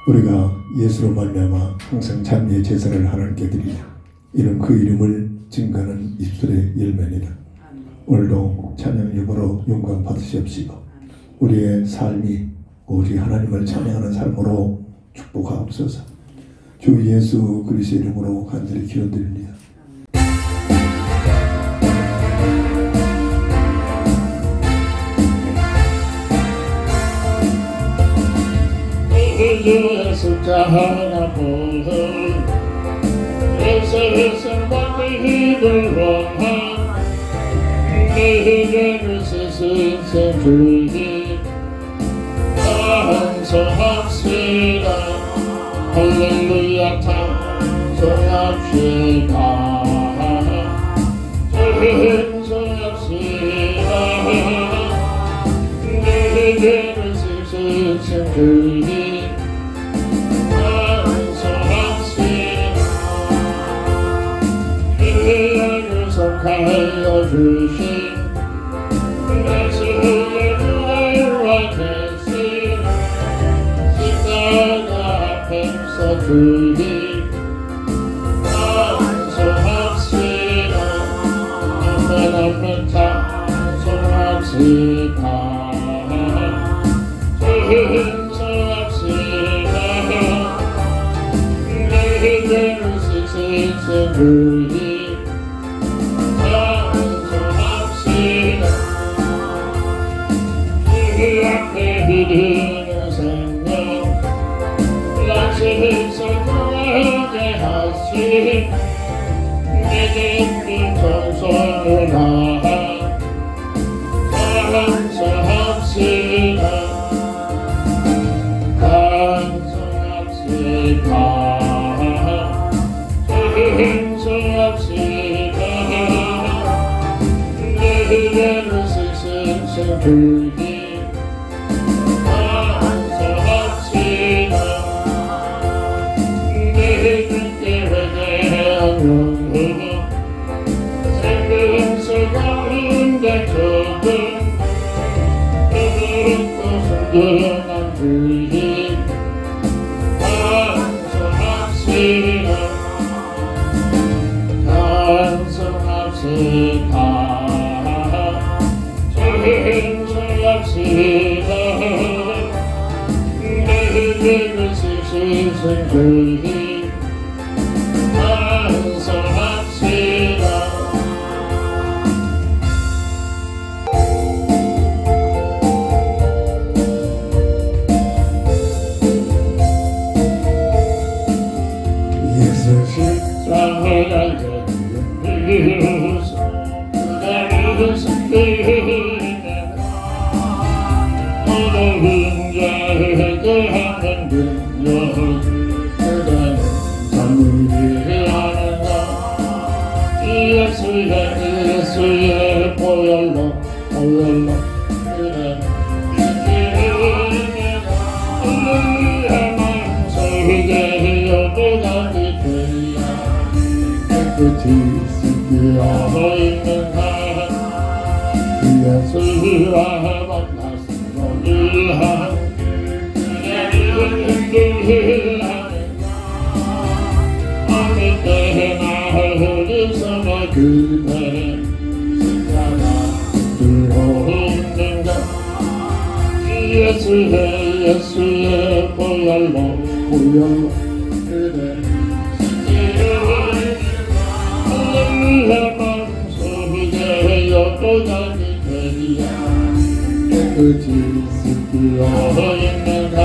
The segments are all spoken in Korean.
우리가 예수로 말미암아 항상 찬미의 제사를 하나님께 드리자. 이런 그 이름을 증거하는 입술의 열매니라. 오늘도 찬양 여부로 영광 받으시옵시고 우리의 삶이 오직 하나님을 찬양하는 삶으로 축복하옵소서. 주 예수 그리스도의 이름으로 간절히 기도드립니다. 숫자 하나뿐 세상만의 힘을 원한 내게를 세상 주님 찬송합시다. 할렐루야 찬송합시다. 찬송합시다. 내게를 세상 주님 하여 주신 예수의 은혜와 계신 십자가 앞에서 주님 찬송합시다. 앞에 찬송합시다. 찬송합시다. 내게를 쓰신 주님 드리는 생명 라시에서 구하게 하신 내게 정성을 다한 찬송합시다. 찬송합시다. 찬송합시다. 내게를 쓰신 주님 생명수 가운데 적은 그릇도 순전한 주님 찬송합시다. 찬송합시다. 찬송합시다. 내게를 쓰신 주님 예수의 보혈로 그래 우리의 마음속에 여보다니 되야 깨끗이 씻기어 있는 한 예수와 만났으며 일한 어느 때나 흘리서머 그대 십자가 들어오는가 예수의 보혈로 그대 할렐루야 마음속에 여보다니 되리야 깨끗이 씻기어 있는 가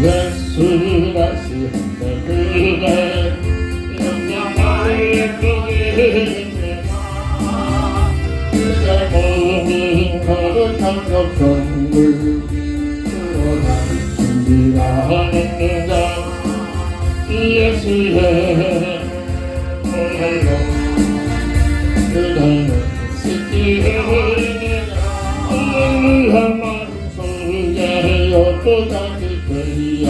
예수가 시험에 그대 영광의 그대 몸이 거룩한 것정물 그러나 준비하는가 예수의 보혈로 그대는 씻기어 있느냐 할렐루야 마음속에 여보다니 되리야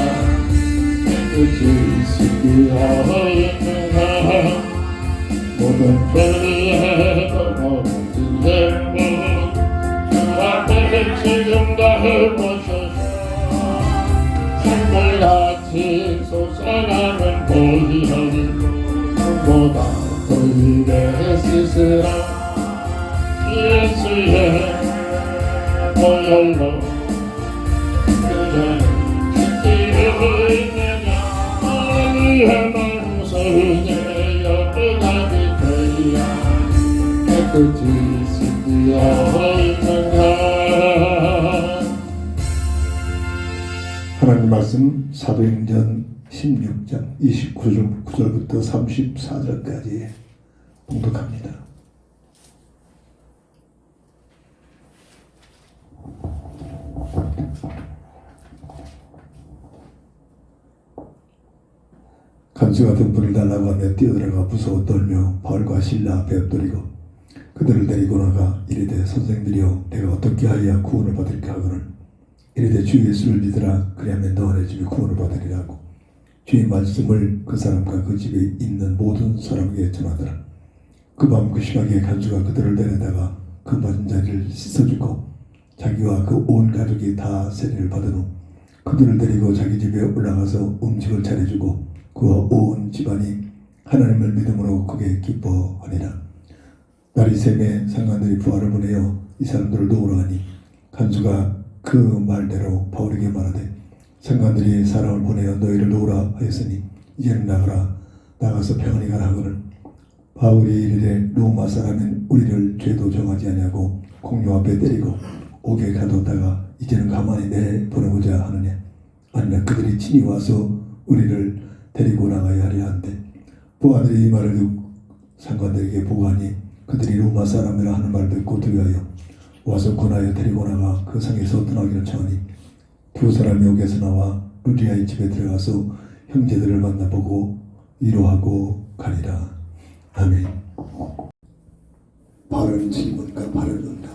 깨끗이 씻기어 있는가 모든 죄의 모든 행복 주 앞에 지금 다 해보소서. 산불같이 솟아나는 보혈 보다 너희의 스스로 예수의 보혈로 그대는 지키를 내냐 너희의 마음속에 여기까지 되리라 깨끗이 씻기어 있는가. 하나님 말씀 사도행전 16장 29절부터 34절까지 봉독합니다. 간수가 등불을 달라고 하며 뛰어들어가 무서워 떨며 바울과 실라 앞에 엎드리고 그들을 데리고 나가 이르되 선생들이여 내가 어떻게 하여야 구원을 받을까 하거늘 이르되 주 예수를 믿으라 그리하면 너 내 집에 구원을 받으리라고 주의 말씀을 그 사람과 그 집에 있는 모든 사람에게 전하더라. 그 밤 그 시각에 간수가 그들을 데려다가 그 맞은 자리를 씻어주고 자기와 그 온 가족이 다 세례를 받은 후 그들을 데리고 자기 집에 올라가서 음식을 차려주고 그와 온 집안이 하나님을 믿음으로 크게 기뻐하니라. 날이 새매 상관들이 부하를 보내어 이 사람들을 도우라 하니 간수가 그 말대로 바울에게 말하되 상관들이 사람을 보내어 너희를 도우라 하였으니 이제는 나가서 평안히 가라 하거늘 바울이 이르되 로마 사람은 우리를 죄도 정하지 아니하고 공료 앞에 때리고 옥에 가뒀다가 이제는 가만히 내보내고자 하느냐. 아니나 그들이 친히 와서 우리를 데리고 나가야 하려 한데 부하들이 이 말을 듣고 상관들에게 보고하니 그들이 로마 사람이라 하는 말을 듣고 두려워하여 와서 권하여 데리고 나가 그 상에서 떠나기를 청하니 두 사람이 옥에서 나와 루디아의 집에 들어가서 형제들을 만나보고 위로하고 가니라. 아멘. 바른 질문과 바른 응답.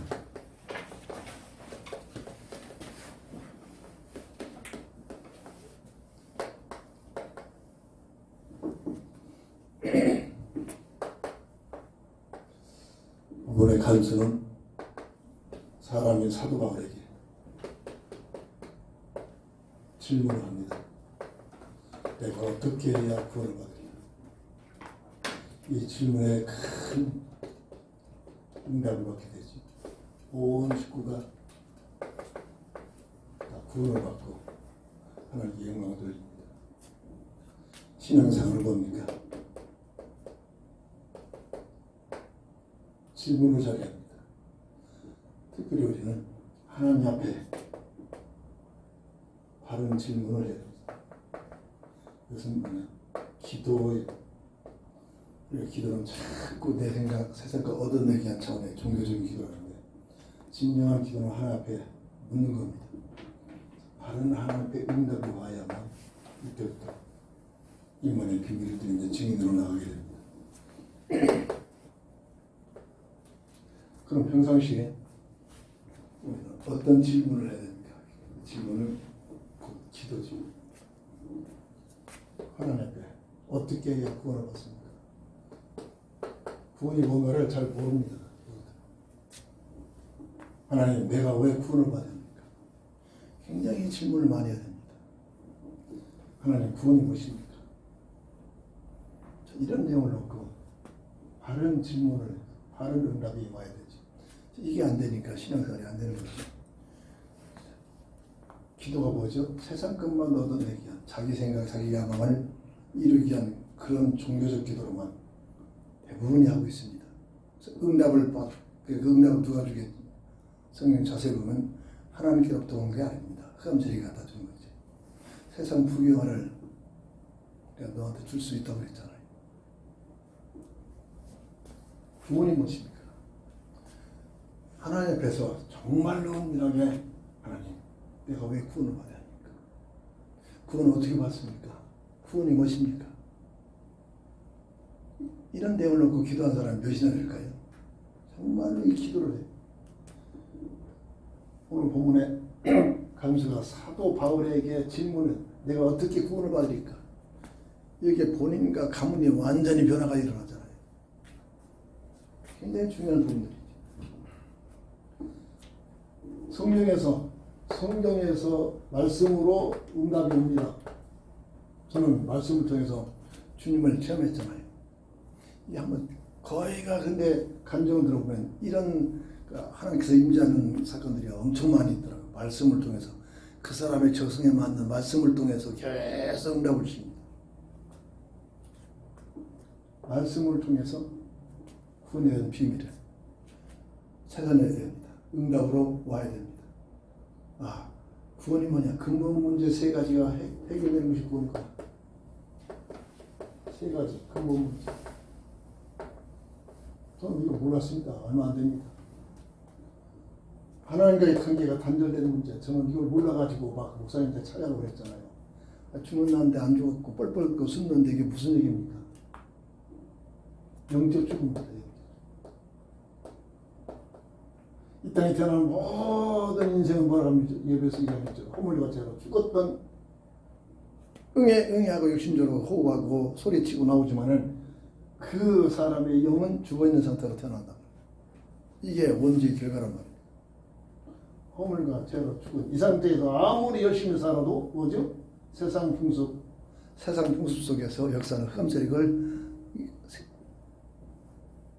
이번에 간수는 사람인 사도 바울에게 질문을 합니다. 내가 어떻게 해야 구원을 받으리까? 이 질문에 큰 응답을 받게 되지. 온 식구가 다 구원을 받고 하나님께 영광을 돌립니다. 신앙생활을 뭡니까? 질문을 자리합니다. 특별히 우리는 하나님 앞에 바른 질문을 해야 됩니다. 이것은 뭐냐? 기도예요. 우리가 기도는 자꾸 내 생각, 세상과 얻어내기 위한 차원의 종교적인 기도라는데 진정한 기도는 하나님 앞에 묻는 겁니다. 바른 하나님 앞에 응답이 와야만 이때부터 이만의 비밀을 드리며 증인으로 나가게 됩니다. 그럼 평상시에 우리는 어떤 질문을 해야 됩니까? 질문은 곧 기도죠. 하나님 앞에 어떻게 해야 구원을 받습니까? 구원이 뭔가를 잘 모릅니다. 하나님, 내가 왜 구원을 받아야 합니까? 굉장히 질문을 많이 해야 됩니다. 하나님, 구원이 무엇입니까? 이런 내용을 놓고 바른 질문을, 바른 응답이 와야 되지. 이게 안 되니까 신앙생활이 안 되는 거죠. 기도가 뭐죠? 세상 것만 얻어내기 위한, 자기 생각, 자기 야망을 이루기 위한 그런 종교적 기도로만 대부분이 하고 있습니다. 응답을 그 응답을 누가 주겠지? 성경 자세히 보면 하나님께로부터 온 게 아닙니다. 흠질이 갖다 준 거지. 세상 부귀영화를 내가 너한테 줄 수 있다고 그랬잖아요. 구원이 무엇입니까? 하나님 앞에서 정말로 은밀하게 하나님, 내가 왜 구원을 받아야 합니까? 구원을 어떻게 받습니까? 구원이 무엇입니까? 이런 내용을 놓고 기도한 사람이 몇이나 될까요? 정말로 이 기도를 해요. 오늘 본문에 간수가 사도 바울에게 질문을 내가 어떻게 구원을 받으리까? 이게 본인과 가문이 완전히 변화가 일어나잖아요. 굉장히 중요한 부분들이죠. 성경에서 성경에서 말씀으로 응답이 옵니다. 저는 말씀을 통해서 주님을 체험했잖아요. 이 한번 거의가 근데 간증을 들어보면 이런 하나님께서 임재하는 사건들이 엄청 많이 있더라고요. 말씀을 통해서 그 사람의 적성에 맞는 말씀을 통해서 계속 응답을 주십니다. 말씀을 통해서 구원에 대한 비밀을 찾아내야 됩니다. 응답으로 와야 됩니다. 아, 구원이 뭐냐? 근본 문제 세 가지가 해결되는 것이 구원이구나. 세 가지 근본 문제. 저는 이거 몰랐습니다. 얼마 안 됩니다. 하나님과의 관계가 단절되는 문제. 저는 이걸 몰라가지고 막 목사님한테 찾아가고 그랬잖아요. 죽었는데 안 죽었고 뻘뻘 숨는데 이게 무슨 얘기입니까? 영적 죽음입니다. 이 땅에 태어난 모든 인생은 뭐라 합니까? 예배에서 얘기하죠. 허물과 죄로 죽었던 응애하고 육신적으로 호흡하고 소리치고 나오지만은 그 사람의 영은 죽어있는 상태로 태어난다. 이게 원죄의 결과란 말이에요. 허물과 죄로 죽은 이 상태에서 아무리 열심히 살아도 뭐죠? 세상 풍습 속에서 역사는 흑암세력을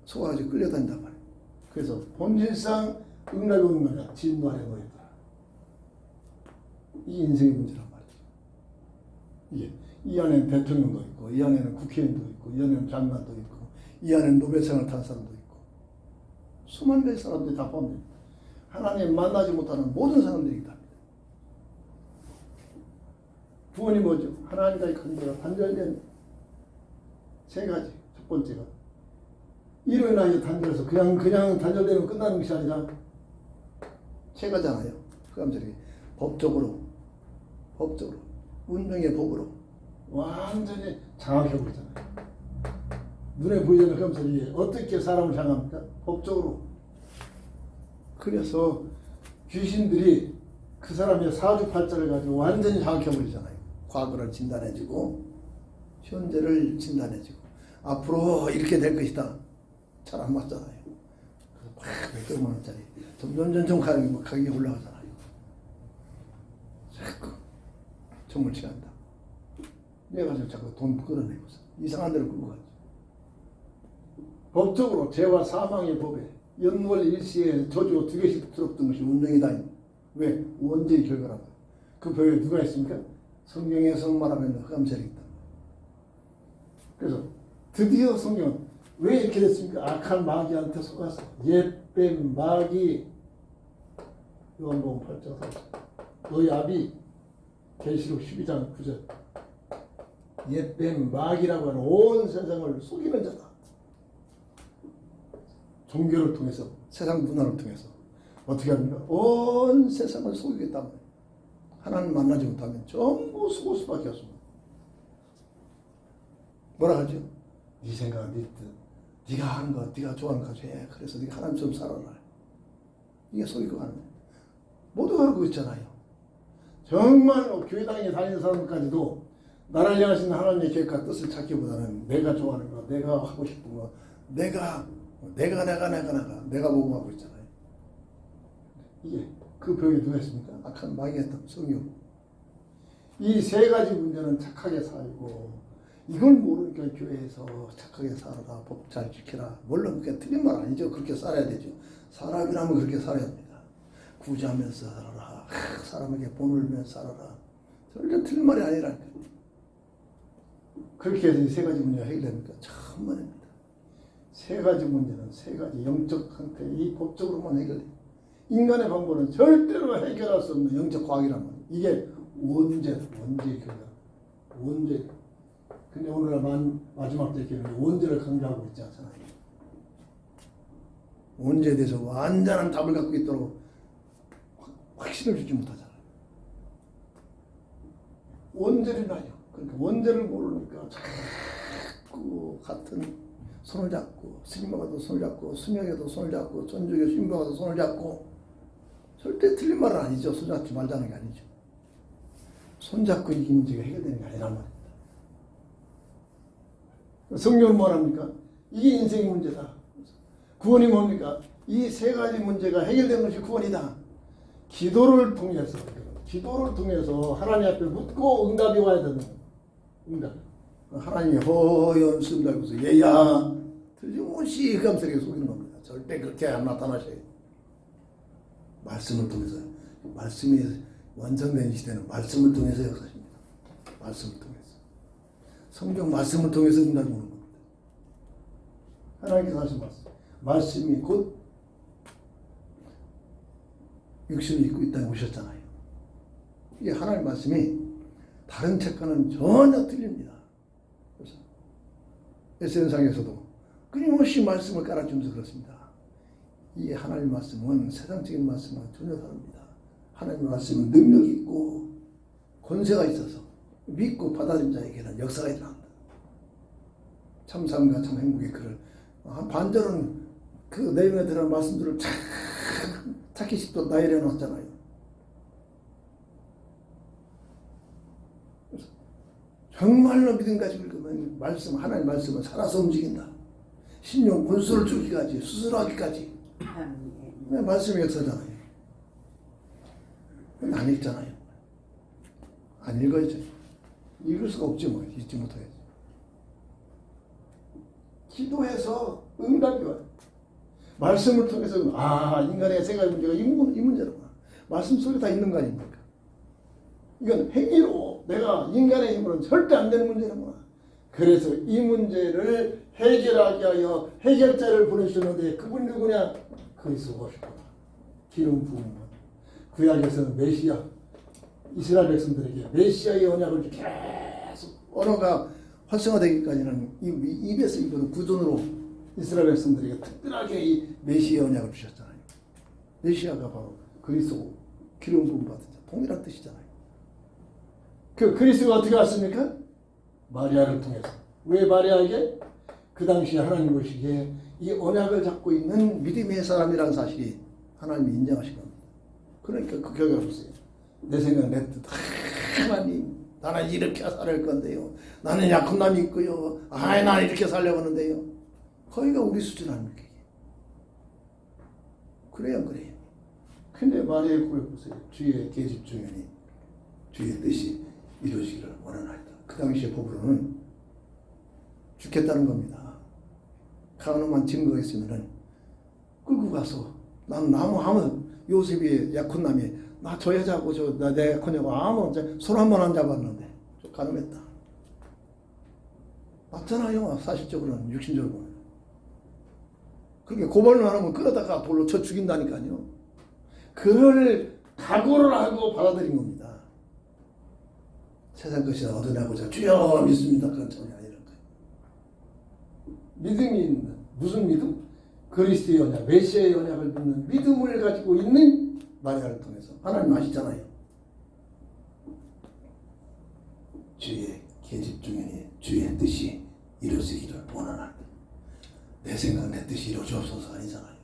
속아가지고 끌려다닌단 말이에요. 그래서 본질상 응답이 오는 거냐? 진노 아래 놓였다. 이게 인생의 문제란 말이죠. 이 안에는 대통령도 있고, 이 안에는 국회의원도 있고, 이 안에는 장관도 있고, 이 안에는 노벨상을 탄 사람도 있고, 수만 개의 사람들이 다 포함됩니다. 하나님 만나지 못하는 모든 사람들이 다. 구원이 뭐죠? 하나님과의 관계가 단절된 세 가지. 첫 번째가 이로 인하여 단절해서 그냥 단절되면 끝나는 것이 아니라 세 가지잖아요. 흑암세력이 법적으로 운명의 법으로 완전히 장악하고 있잖아요. 눈에 보이는 흑암세력이 어떻게 사람을 장악합니까? 법적으로. 그래서 귀신들이 그 사람의 사주팔자를 가지고 완전히 장악해버리잖아요. 과거를 진단해주고 현재를 진단해주고 앞으로 이렇게 될 것이다. 잘 안 맞잖아요. 그래서 막 몇백만 원짜리 점점 가격이 올라가잖아요. 자꾸 정말 취한다. 그래가지고 자꾸 돈 끌어내고 이상한 데로 끌고 가죠. 법적으로 죄와 사망의 법에 연월 일시에 저주 2개씩 들었던 것이 운명이다. 왜? 원죄의 결과라고. 그 법에 누가 있습니까? 성경에서 말하면 흑암세력이 있다. 그래서 드디어 성경은 왜 이렇게 됐습니까? 악한 마귀한테 속았어. 옛뱀 마귀. 요한복음 8장 4절. 너희 아비 계시록 12장 9절. 옛뱀 마귀라고 하는 온 세상을 속이는 자다. 종교를 통해서 세상 문화를 통해서 어떻게 합니까? 온 세상을 속이겠다는 거예요. 하나님 만나지 못하면 전부 속을 수밖에 없습니다. 뭐라 하죠? 네 생각, 네 뜻. 네가 하는 거, 네가 좋아하는 거 해. 그래서 네가 하나님처럼 살아라. 이게 속이고 가는 거예요. 모두가 그러고 있잖아요. 정말 교회당에 다니는 사람들까지도 나를 향하신 하나님의 계획과 뜻을 찾기보다는 내가 좋아하는 거, 내가 하고 싶은 거, 내가 보고 하고 있잖아요. 이게 그 벽에 누가 있습니까? 악한 마귀가 있다. 성경. 이 세 가지 문제는 착하게 살고 이걸 모르니까 교회에서 착하게 살아라, 법 잘 지켜라. 물론 그게 틀린 말 아니죠. 그렇게 살아야 되죠. 사람이라면 그렇게 살아야 합니다. 구제하면서 살아라. 사람에게 본을면서 살아라. 절대 틀린 말이 아니라니까. 그렇게 해서 이 세 가지 문제가 해결됩니까? 천만입니다. 세 가지 문제는 세 가지 영적 상태, 이 법적으로만 해결돼요. 인간의 방법은 절대로 해결할 수 없는 영적 과학이란 말이에요. 이게 원죄의 결과. 원죄. 근데 오늘 마지막 때 원죄를 강조하고 있지 않잖아요. 원죄에 대해서 완전한 답을 갖고 있도록 확신을 주지 못하잖아요. 원죄를 나요. 그러니까 원죄를 모르니까 자꾸 같은 손을 잡고 스님하고도 손을 잡고 수명에도 손을 잡고 전주교 신부하고도 손을 잡고 절대 틀린 말은 아니죠. 손잡지 말자는 게 아니죠. 손잡고 이 문제가 해결되는 게 아니란 말입니다. 성경은 뭐랍니까? 이게 인생의 문제다. 구원이 뭡니까? 이 세 가지 문제가 해결되는 것이 구원이다. 기도를 통해서 하나님 앞에 묻고 응답이 와야 되는 거예요. 응답. 하나님이 허연 숨 달고서 얘야 틀림없이 흑암색에 속이는 겁니다. 절대 그렇게 안 나타나셔요. 말씀을 통해서. 말씀이 완성된 시대는 말씀을 통해서 역사십니다. 말씀을 통해서. 성경 말씀을 통해서 응답이 오는 겁니다. 하나님께서 하신 말씀. 말씀이 곧 육신을 입고 이 땅에 오셨잖아요. 이게 하나님 말씀이 다른 책과는 전혀 틀립니다. 그래서 SN상에서도 끊임없이 말씀을 깔아주면서 그렇습니다. 이 하나님 말씀은 세상적인 말씀과 전혀 다릅니다. 하나님 말씀은 능력이 있고 권세가 있어서 믿고 받아들인 자에게는 역사가 일어난다. 참사함과 참 행복의 글을 한 반절은 그 내용에 들어간 말씀들을 찾기 쉽도록 나열해 놨잖아요. 그래서 정말로 믿음 가지고 읽으면 말씀, 하나님 말씀은 살아서 움직인다. 신령 권수를 주기까지, 수술하기까지. 말씀이 역사잖아요. 안 읽잖아요. 안 읽어야죠. 읽을 수가 없지 뭐. 읽지 못하겠지. 기도해서 응답이 와요. 말씀을 통해서 인간의 세 가지 문제가 이 문제로구나. 말씀 속에 다 있는 거 아닙니까? 이건 행위로 내가 인간의 힘으로는 절대 안 되는 문제로구나. 그래서 이 문제를 해결하기 위하여 해결자를 보내주셨는데 그분이 누구냐? 그리스도 오셨구나. 기름 부음은 구약에서는 메시아, 이스라엘 백성들에게 메시아의 언약을 계속 언어가 활성화되기까지는 입에서 입으로 구전으로 이스라엘 백성들에게 특별하게 이 메시아 언약을 주셨잖아요. 메시아가 바로 그리스도 기름 부음 받은 자, 동일한 뜻이잖아요. 그 그리스도가 어떻게 왔습니까? 마리아를 통해서. 왜 마리아에게? 그 당시에 하나님 보시기에 이 언약을 잡고 있는 믿음의 사람이라는 사실이 하나님이 인정하신 겁니다. 그러니까 그 결과가 없어요. 내 생각, 내 뜻. 하나님, 나는 이렇게 살을 건데요. 나는 약한 남이 있고요. 나는 이렇게 살려고 하는데요. 거기가 우리 수준 아닙니까? 그래요, 그래요. 근데 마리아의 고백 보세요. 주의 계집 중연이 주의 뜻이 이루어지기를 원하나이다. 그 당시의 법으로는 죽겠다는 겁니다. 가능한 증거가 있으면은 끌고 가서 난 나무 하면 요셉이 약혼 남이 나 저 여자고 내 약혼녀고 아무 손 한 번 안 잡았는데 가늠했다. 맞잖아요. 사실적으로는 육신적으로는. 그렇게 고발을 안 하면 끌어다가 돌로 쳐 죽인다니까요. 그걸 각오를 하고 받아들인 겁니다. 세상 것이 얻으려고자 주여 믿습니다. 그런 점이 아니라 믿음이 있는 무슨 믿음? 그리스도의 언약, 메시아의 언약을 믿는 믿음을 가지고 있는 마리아를 통해서 하나님 아시잖아요. 주의 계집 중에 주의 뜻이 이루어지기를 원하나이다. 내 생각 내 뜻이 이루어지옵소서 아니잖아요.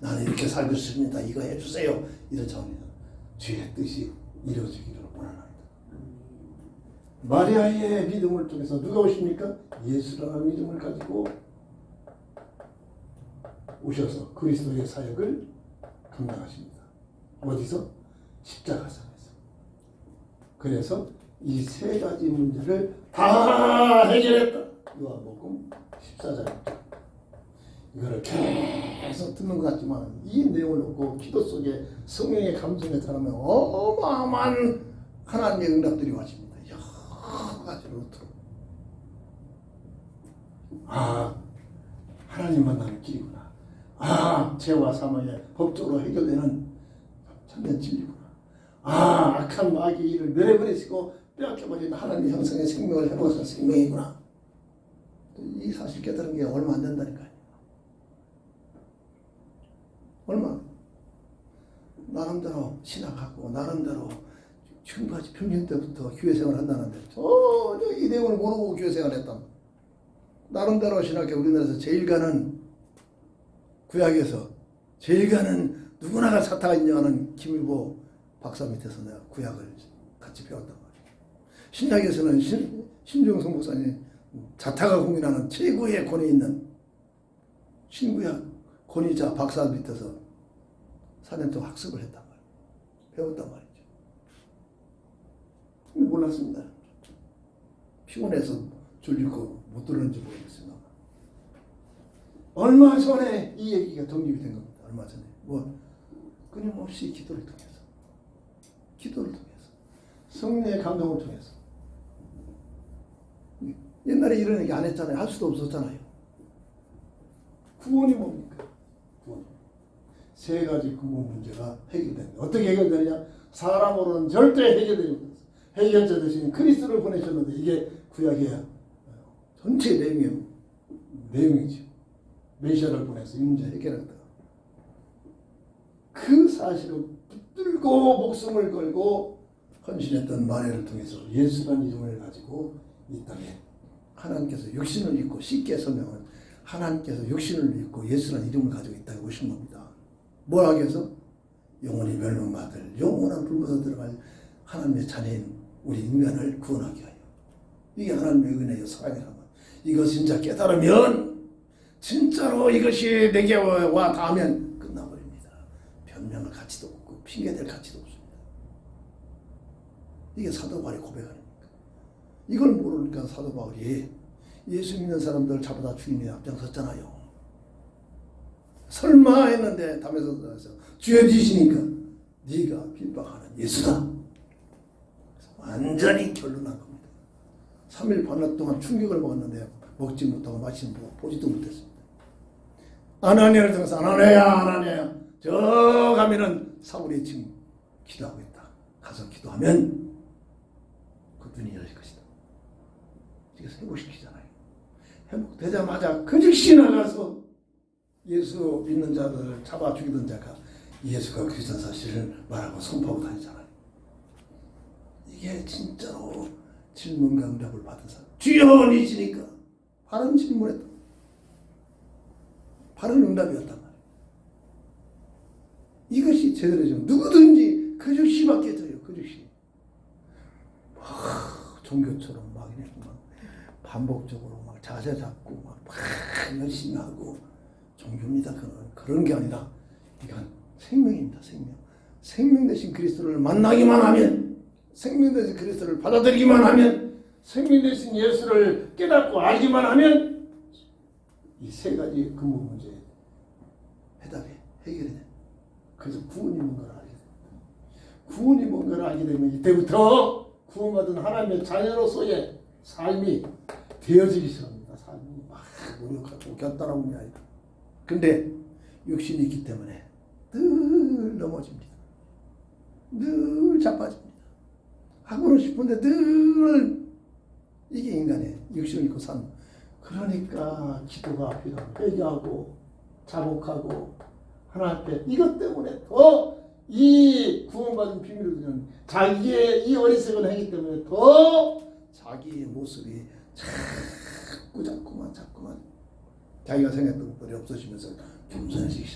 나는 이렇게 살고 싶습니다. 이거 해주세요. 이런 차원이잖아요. 주의 뜻이 이루어지기를 원하나이다. 마리아의 믿음을 통해서 누가 오십니까? 예수라는 믿음을 가지고 오셔서 그리스도의 사역을 감당하십니다. 어디서? 십자가상에서. 그래서 이 세 가지 문제를 다 해결했다. 요한복음 14장. 이거를 계속 듣는 것 같지만 이 내용을 놓고 기도 속에 성령의 감정에 들어가면 어마어마한 하나님의 응답들이 와집니다. 여러 가지로 루트로. 하나님 만나는 길이구나. 죄와 사망의 법적으로 해결되는 참된 진리구나. 악한 마귀의 일을 멸해버리시고 빼앗겨버리는 하나님의 형상의 생명을 회복하신 생명이구나. 이 사실 깨달은 게 얼마 안 된다니까요. 얼마? 나름대로 신학하고 나름대로 지금까지 평균 때부터 교회 생활을 한다는데 전혀 이 내용을 모르고 교회 생활을 했다. 나름대로 신학교 우리나라에서 제일 가는 구약에서 제일 가는 누구나가 사타가 인정하는 김일보 박사 밑에서 내가 구약을 같이 배웠단 말이에요. 신약에서는 신중성 목사님 자타가 고민하는 최고의 권위 있는 신구약 권위자 박사 밑에서 4년 동안 학습을 했단 말이에요. 배웠단 말이죠. 근데 몰랐습니다. 피곤해서 졸리고 못 들었는지 모르겠습니다. 얼마 전에 이 얘기가 독립이 된 겁니다. 얼마 전에 끊임없이 기도를 통해서 성령의 감동을 통해서. 옛날에 이런 얘기 안 했잖아요. 할 수도 없었잖아요. 구원이 뭡니까? 구원. 세 가지 근본 문제가 해결됩니다. 어떻게 해결되느냐? 사람으로는 절대 해결되지 못해요. 해결자 대신 그리스도를 보내셨는데 이게 구약의 전체 내용이죠. 메시아를 보내서 이 문제 해결했다. 그 사실을 붙들고 목숨을 걸고 헌신했던 마리아를 통해서 예수라는 이름을 가지고 이 땅에 하나님께서 육신을 입고, 쉽게 설명은 하나님께서 육신을 입고 예수라는 이름을 가지고 이 땅에 오신 겁니다. 뭘 하기 위해서? 영원히 멸망받을 영원한 불못에 들어갈 하나님의 자녀인 우리 인간을 구원하기 위하여. 이게 하나님의 은혜요 사랑이라는 것. 이거 진짜 깨달으면 진짜로 이것이 내게 와 닿으면 끝나버립니다. 변명할 가치도 없고 핑계댈 가치도 없습니다. 이게 사도 바울의 고백 아닙니까? 이걸 모르니까 사도 바울이 예수 믿는 사람들 잡아다 주님이 앞장섰잖아요. 설마 했는데 담에서 주여 지시니까 네가 핍박하는 예수다. 완전히 결론난 겁니다. 3일 반낮 동안 충격을 먹었는데 먹지 못하고 마시지 못하고 보지도 못했습니다. 아나니아를 통해서 아나니아야 저 가면은 사울이 지금 기도하고 있다. 가서 기도하면 그 눈이 열릴 것이다. 이게 회복시키잖아요. 회복되자마자 그 즉시 나가서 예수 믿는 자들을 잡아 죽이던 자가 예수가 그리스도 사실을 말하고 선포하고 다니잖아요. 이게 진짜로 질문과 응답을 받은 사람. 주여 니시니까 바른 질문했다. 바른 응답이었단 말이에요. 이것이 제대로죠. 누구든지 그 즉시밖에 돼요. 그 즉시. 종교처럼 막 이렇게 막 반복적으로 막 자세 잡고 막 열심히 하고 종교입니다. 그런 게 아니라 이건 생명입니다. 생명 대신 그리스도를 만나기만 하면, 생명 대신 그리스도를 받아들이기만 하면, 생명 대신 예수를 깨닫고 알기만 하면 이 세 가지 근본 문제에 해결이 돼. 그래서 구원이 뭔가를 알게 됩니다. 구원이 뭔가를 알게 되면 이때부터 구원받은 하나님의 자녀로서의 삶이 되어지기 시작합니다. 삶이 막 노력하고 견단하고 있는 아니다. 근데 육신이 있기 때문에 늘 넘어집니다. 늘 자빠집니다. 하고는 싶은데 늘 이게 인간의 육신을 입고 사는. 그러니까 기도가 필요하고 회개하고 자복하고 하나님 앞에 이것 때문에 더 이 구원받은 비밀을 드는 자기의 이 어리석은 행위 때문에 더 자기의 모습이 자꾸만 자기가 생각했던 것들이 없어지면서 겸손해지기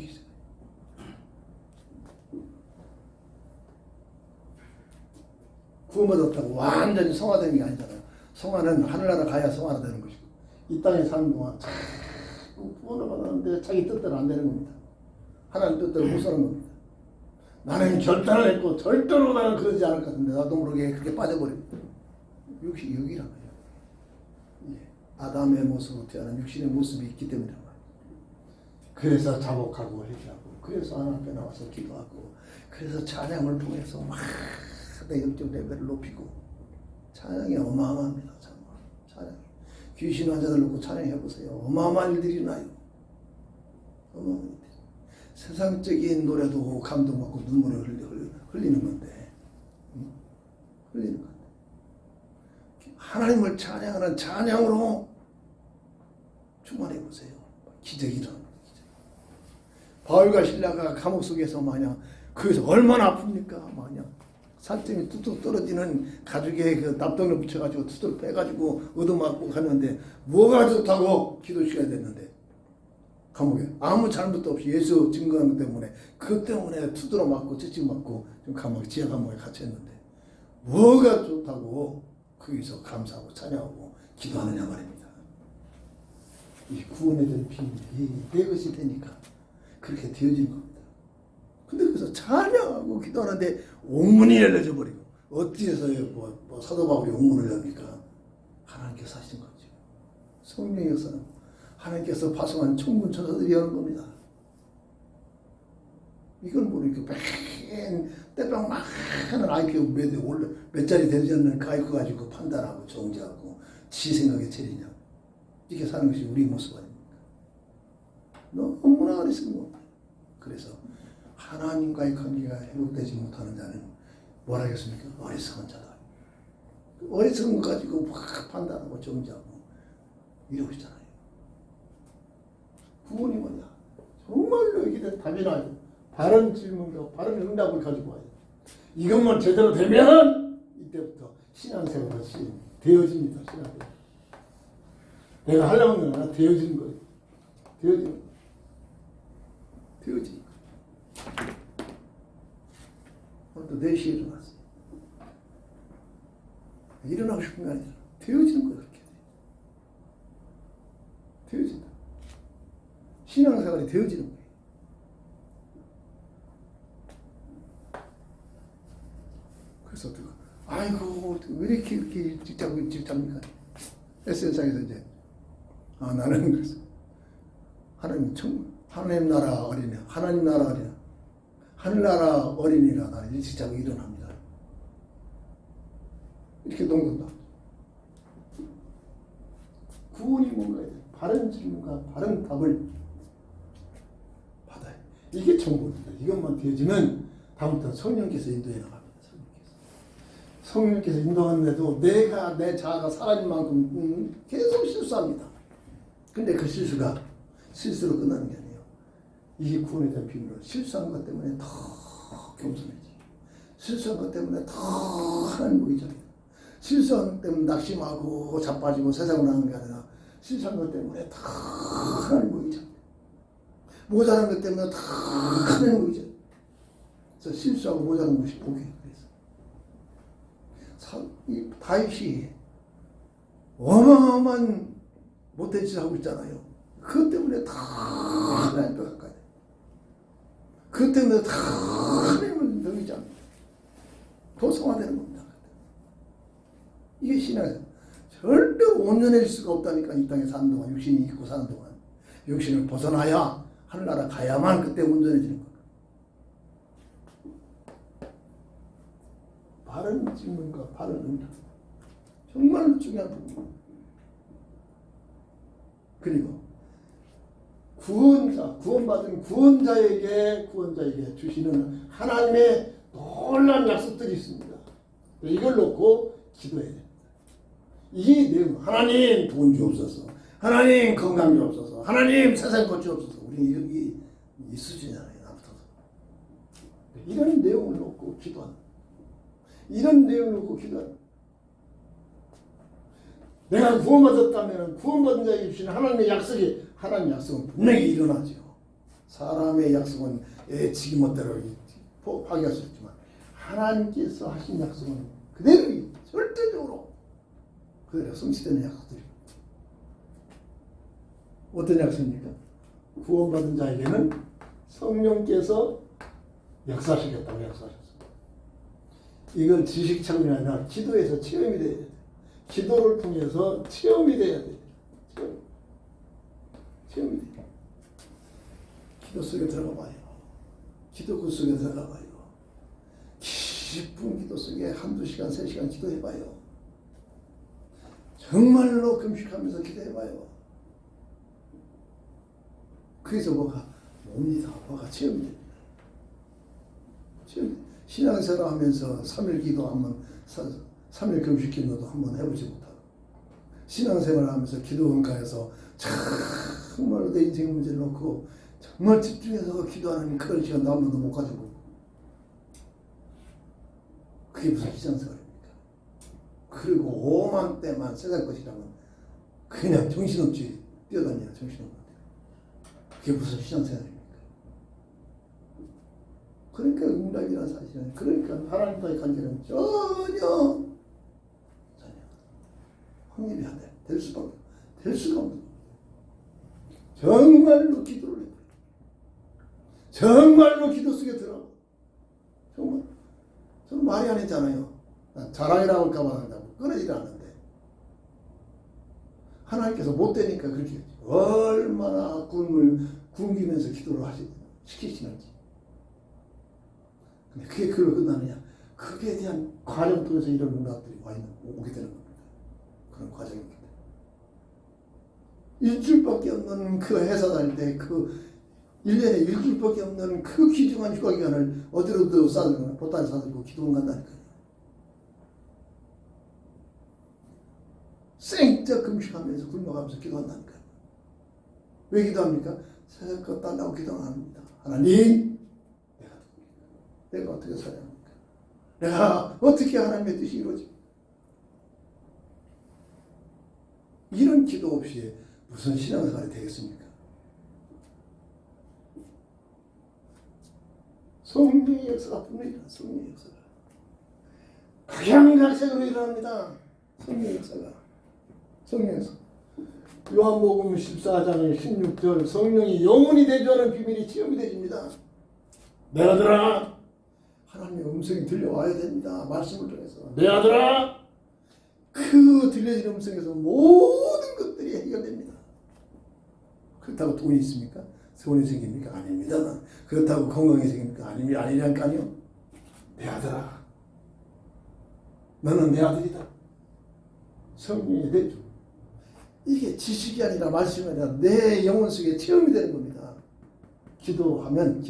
시작. 구원받았다고 완전히 성화되는 게 아니잖아요. 성화는 하늘나라 가야 성화가 되는 것이고, 이 땅에 사는 동안 자꾸 구원을 받았는데 자기 뜻대로 안 되는 겁니다. 하나님 뜻대로 못 사는 겁니다. 나는 결단을 했고 절대로 나는 그러지 않을 것 같은데 나도 모르게 그렇게 빠져버립니다. 육이란 말이에요. 아담의 모습으로 태어난 육신의 모습이 있기 때문이란 말이에요. 그래서 자복하고 회개하고, 그래서 하나님 앞에 나와서 기도하고, 그래서 찬양을 통해서 막 내 영적 레벨을 높이고, 찬양이 어마어마합니다. 찬양. 귀신 환자들 놓고 찬양해보세요. 어마어마한 일들이 나요. 어마어마한 일들. 세상적인 노래도 감동받고 눈물을 흘리는 건데, 흘리는 건데, 하나님을 찬양하는 찬양으로 충만해보세요. 기적이 일어납니다. 바울과 실라가 감옥 속에서 마냥 그래서 얼마나 아픕니까? 마냥 살점이 뚝뚝 떨어지는 가죽에 그 납덩이를 붙여가지고 투들 빼가지고 얻어맞고 갔는데 뭐가 좋다고 기도시켜야 됐는데 감옥에 아무 잘못도 없이 예수 증거하는 것 때문에 그것 때문에 투들어 맞고 찌찌 맞고 좀 감옥 지하 감옥에 갇혔는데 뭐가 좋다고 거기서 감사하고 찬양하고 기도하느냐 말입니다. 이 구원에 대한 비밀이 내 것이 되니까 그렇게 되어진 겁니다. 근데 그래서 찬양하고 기도하는데 옥문이 열려져 버리고 어디에서 뭐 사도 바울이 옥문을 엽니까? 하나님께서 하신 거죠. 성령의 역사는 하나님께서 파송한 천군 천사들이 하는 겁니다. 이건 뭐 이렇게 때빵 막 하는 IQ 몇 짜리 되지 않는 그 IQ 가지고 판단하고 정죄하고 지 생각에 차리냐. 이렇게 사는 것이 우리 모습 아닙니까? 너무나 어리석은 겁니다. 그래서 하나님과의 관계가 회복되지 못하는 자는 뭐라 하겠습니까? 어리석은 자다. 어리석은 것 가지고 막 판단하고 정죄하고 이러고 있잖아요. 구원이 뭐냐? 정말로 이게 답이 나요. 바른 질문과 바른 응답을 가지고 와요. 이것만 제대로 되면 이때부터 신앙생활이 되어집니다. 신앙생활. 내가 하려고 하는 건 되어지는 거예요. 되어지는 거예요. 오늘도 4시에 일어났어요. 일어나고 싶은 게 아니라 되어지는 거예요. 그렇게 되어진다. 신앙생활이 되어지는 거예요. 그래서 아이고 왜 이렇게 일찍 잡니까? SNS상에서 이제 나는 그래서 하나님 나라 어린이, 하나님 나라 어린이, 하늘나라 어린이라 나는 일찍 자고 일어납니다. 이렇게 농담다. 구원이 뭔가에 대해 바른 질문과 바른 답을 받아요. 이게 천국입니다. 이것만 되어지면 다음부터 성령께서 인도해 나갑니다. 성령께서 인도하는데도 내가 내 자아가 사라진 만큼 계속 실수합니다. 근데 그 실수가 실수로 끝나는 게 아니에요. 이게 구원에 대한 비밀로 실수한 것 때문에 더 겸손해지. 실수한 것 때문에 더 하나님 보이잖아요. 실수한 것 때문에 낙심하고 자빠지고 세상으로 나가는 게 아니라 실수한 것 때문에 더 하나님 보이잖아요. 모자란 것 때문에 더 하나님 보이잖아요. 그래서 실수하고 모자란 것이 복이에요. 이 다윗이 어마어마한 못된 짓을 하고 있잖아요. 그것 때문에 다 하나님께 가까이 돼. 그것 때문에 다 하나님을 넘기지 않는다. 도성화되는 겁니다. 이게 신앙이에요. 절대 온전해질 수가 없다니까. 이 땅에 사는 동안, 육신이 있고 사는 동안 육신을 벗어나야 하늘나라 가야만 그때 온전해지는 겁니다. 바른 질문과 바른 응답. 정말 중요한 부분입니다. 그리고 구원받은 구원자에게 주시는 하나님의 놀라운 약속들이 있습니다. 이걸 놓고 기도해야 됩니다. 이 내용, 하나님 돈 주옵소서, 하나님 건강 주옵소서, 하나님 세상 것 주옵소서. 우리 이 수준이잖아요. 나부터도. 이런 내용을 놓고 기도하는. 이런 내용을 놓고 기도하는. 내가 구원받았다면 구원받은 자에게 주시는 하나님의 약속은 분명히 일어나죠. 사람의 약속은 지기 멋대로 파기할 수 있지만 하나님께서 하신 약속은 그대로 절대적으로 그대로 성취되는 약속들입니다. 어떤 약속입니까? 구원받은 자에게는 성령께서 역사하시겠다고 약속하셨습니다. 이건 지식 차원이 아니라 기도에서 체험이 돼야 돼요. 기도를 통해서 체험이 돼야 돼요. 체험이 돼요. 기도 속에 들어가 봐요. 기도 그 속에 들어가 봐요. 깊은 기도 속에 1-2시간, 3시간 기도해 봐요. 정말로 금식하면서 기도해 봐요. 그래서 뭐가 옵니다. 뭐가 체험이 됩니다. 신앙생활 하면서 3일 기도 한번 3일 금식 기도도 한번 해보지 못하고 신앙생활 하면서 기도 응가에서 정말로 내 인생 문제를 놓고 정말 집중해서 기도하는 그런 시간 한 번도 못 가지고 그게 무슨 신앙생활입니까? 그리고 오만 때만 세상 것이라면 그냥 정신없이 뛰어다녀요. 정신없이. 그게 무슨 신앙생활입니까? 그러니까 응답이라는 사실은, 그러니까 하나님과의 관계는 전혀 확립이 안 돼. 될 수가 없는. 정말로 기도를 해요. 정말로 기도 속에 들어. 정말. 저는 말이 안 했잖아요. 자랑이라고 할까봐 끊어지지 않는데. 하나님께서 못 되니까 그렇게 했지. 얼마나 굶기면서 기도를 시키시는지. 근데 그게 그걸로 끝나느냐? 그에 대한 과정 통해서 이런 응답들이 오게 되는 겁니다. 그런 과정입니다. 일주일밖에 없는 그 회사 다닐 때 1년에 일주일밖에 없는 그 귀중한 휴가 기간을 어디로도 싸들고 보따리 싸들고 기도원 간다니까요. 생적 금식하면서 굶어가면서 기도한다니까요. 왜 기도합니까? 세상 것 달라고 기도 안 합니다. 하나님, 내가 어떻게 살아야 합니까? 내가 어떻게 하나님의 뜻이 이루어집니까? 이런 기도 없이 무슨 신앙생활이 되겠습니까? 성령의 역사가 분명히 일어나. 성령의 역사가 각양각색으로 일어납니다. 성령의 역사가. 성령의 역사. 요한복음 14장 16절 성령이 영원히 대조하는 비밀이 체험이 되집니다. 내 아들아, 하나님의 음성이 들려와야 됩니다. 말씀을 통해서. 내 아들아, 그 들려지는 음성에서 모든 것들이 해결됩니다. 그렇다고 돈이 있습니까? 돈이 생깁니까? 아닙니다. 그렇다고 건강이 생깁니까? 아니라니까요. 내 아들아, 너는 내 아들이다. 성령의 대조. 이게 지식이 아니라 말씀이 아니라 내 영혼 속에 체험이 되는 겁니다. 기도하면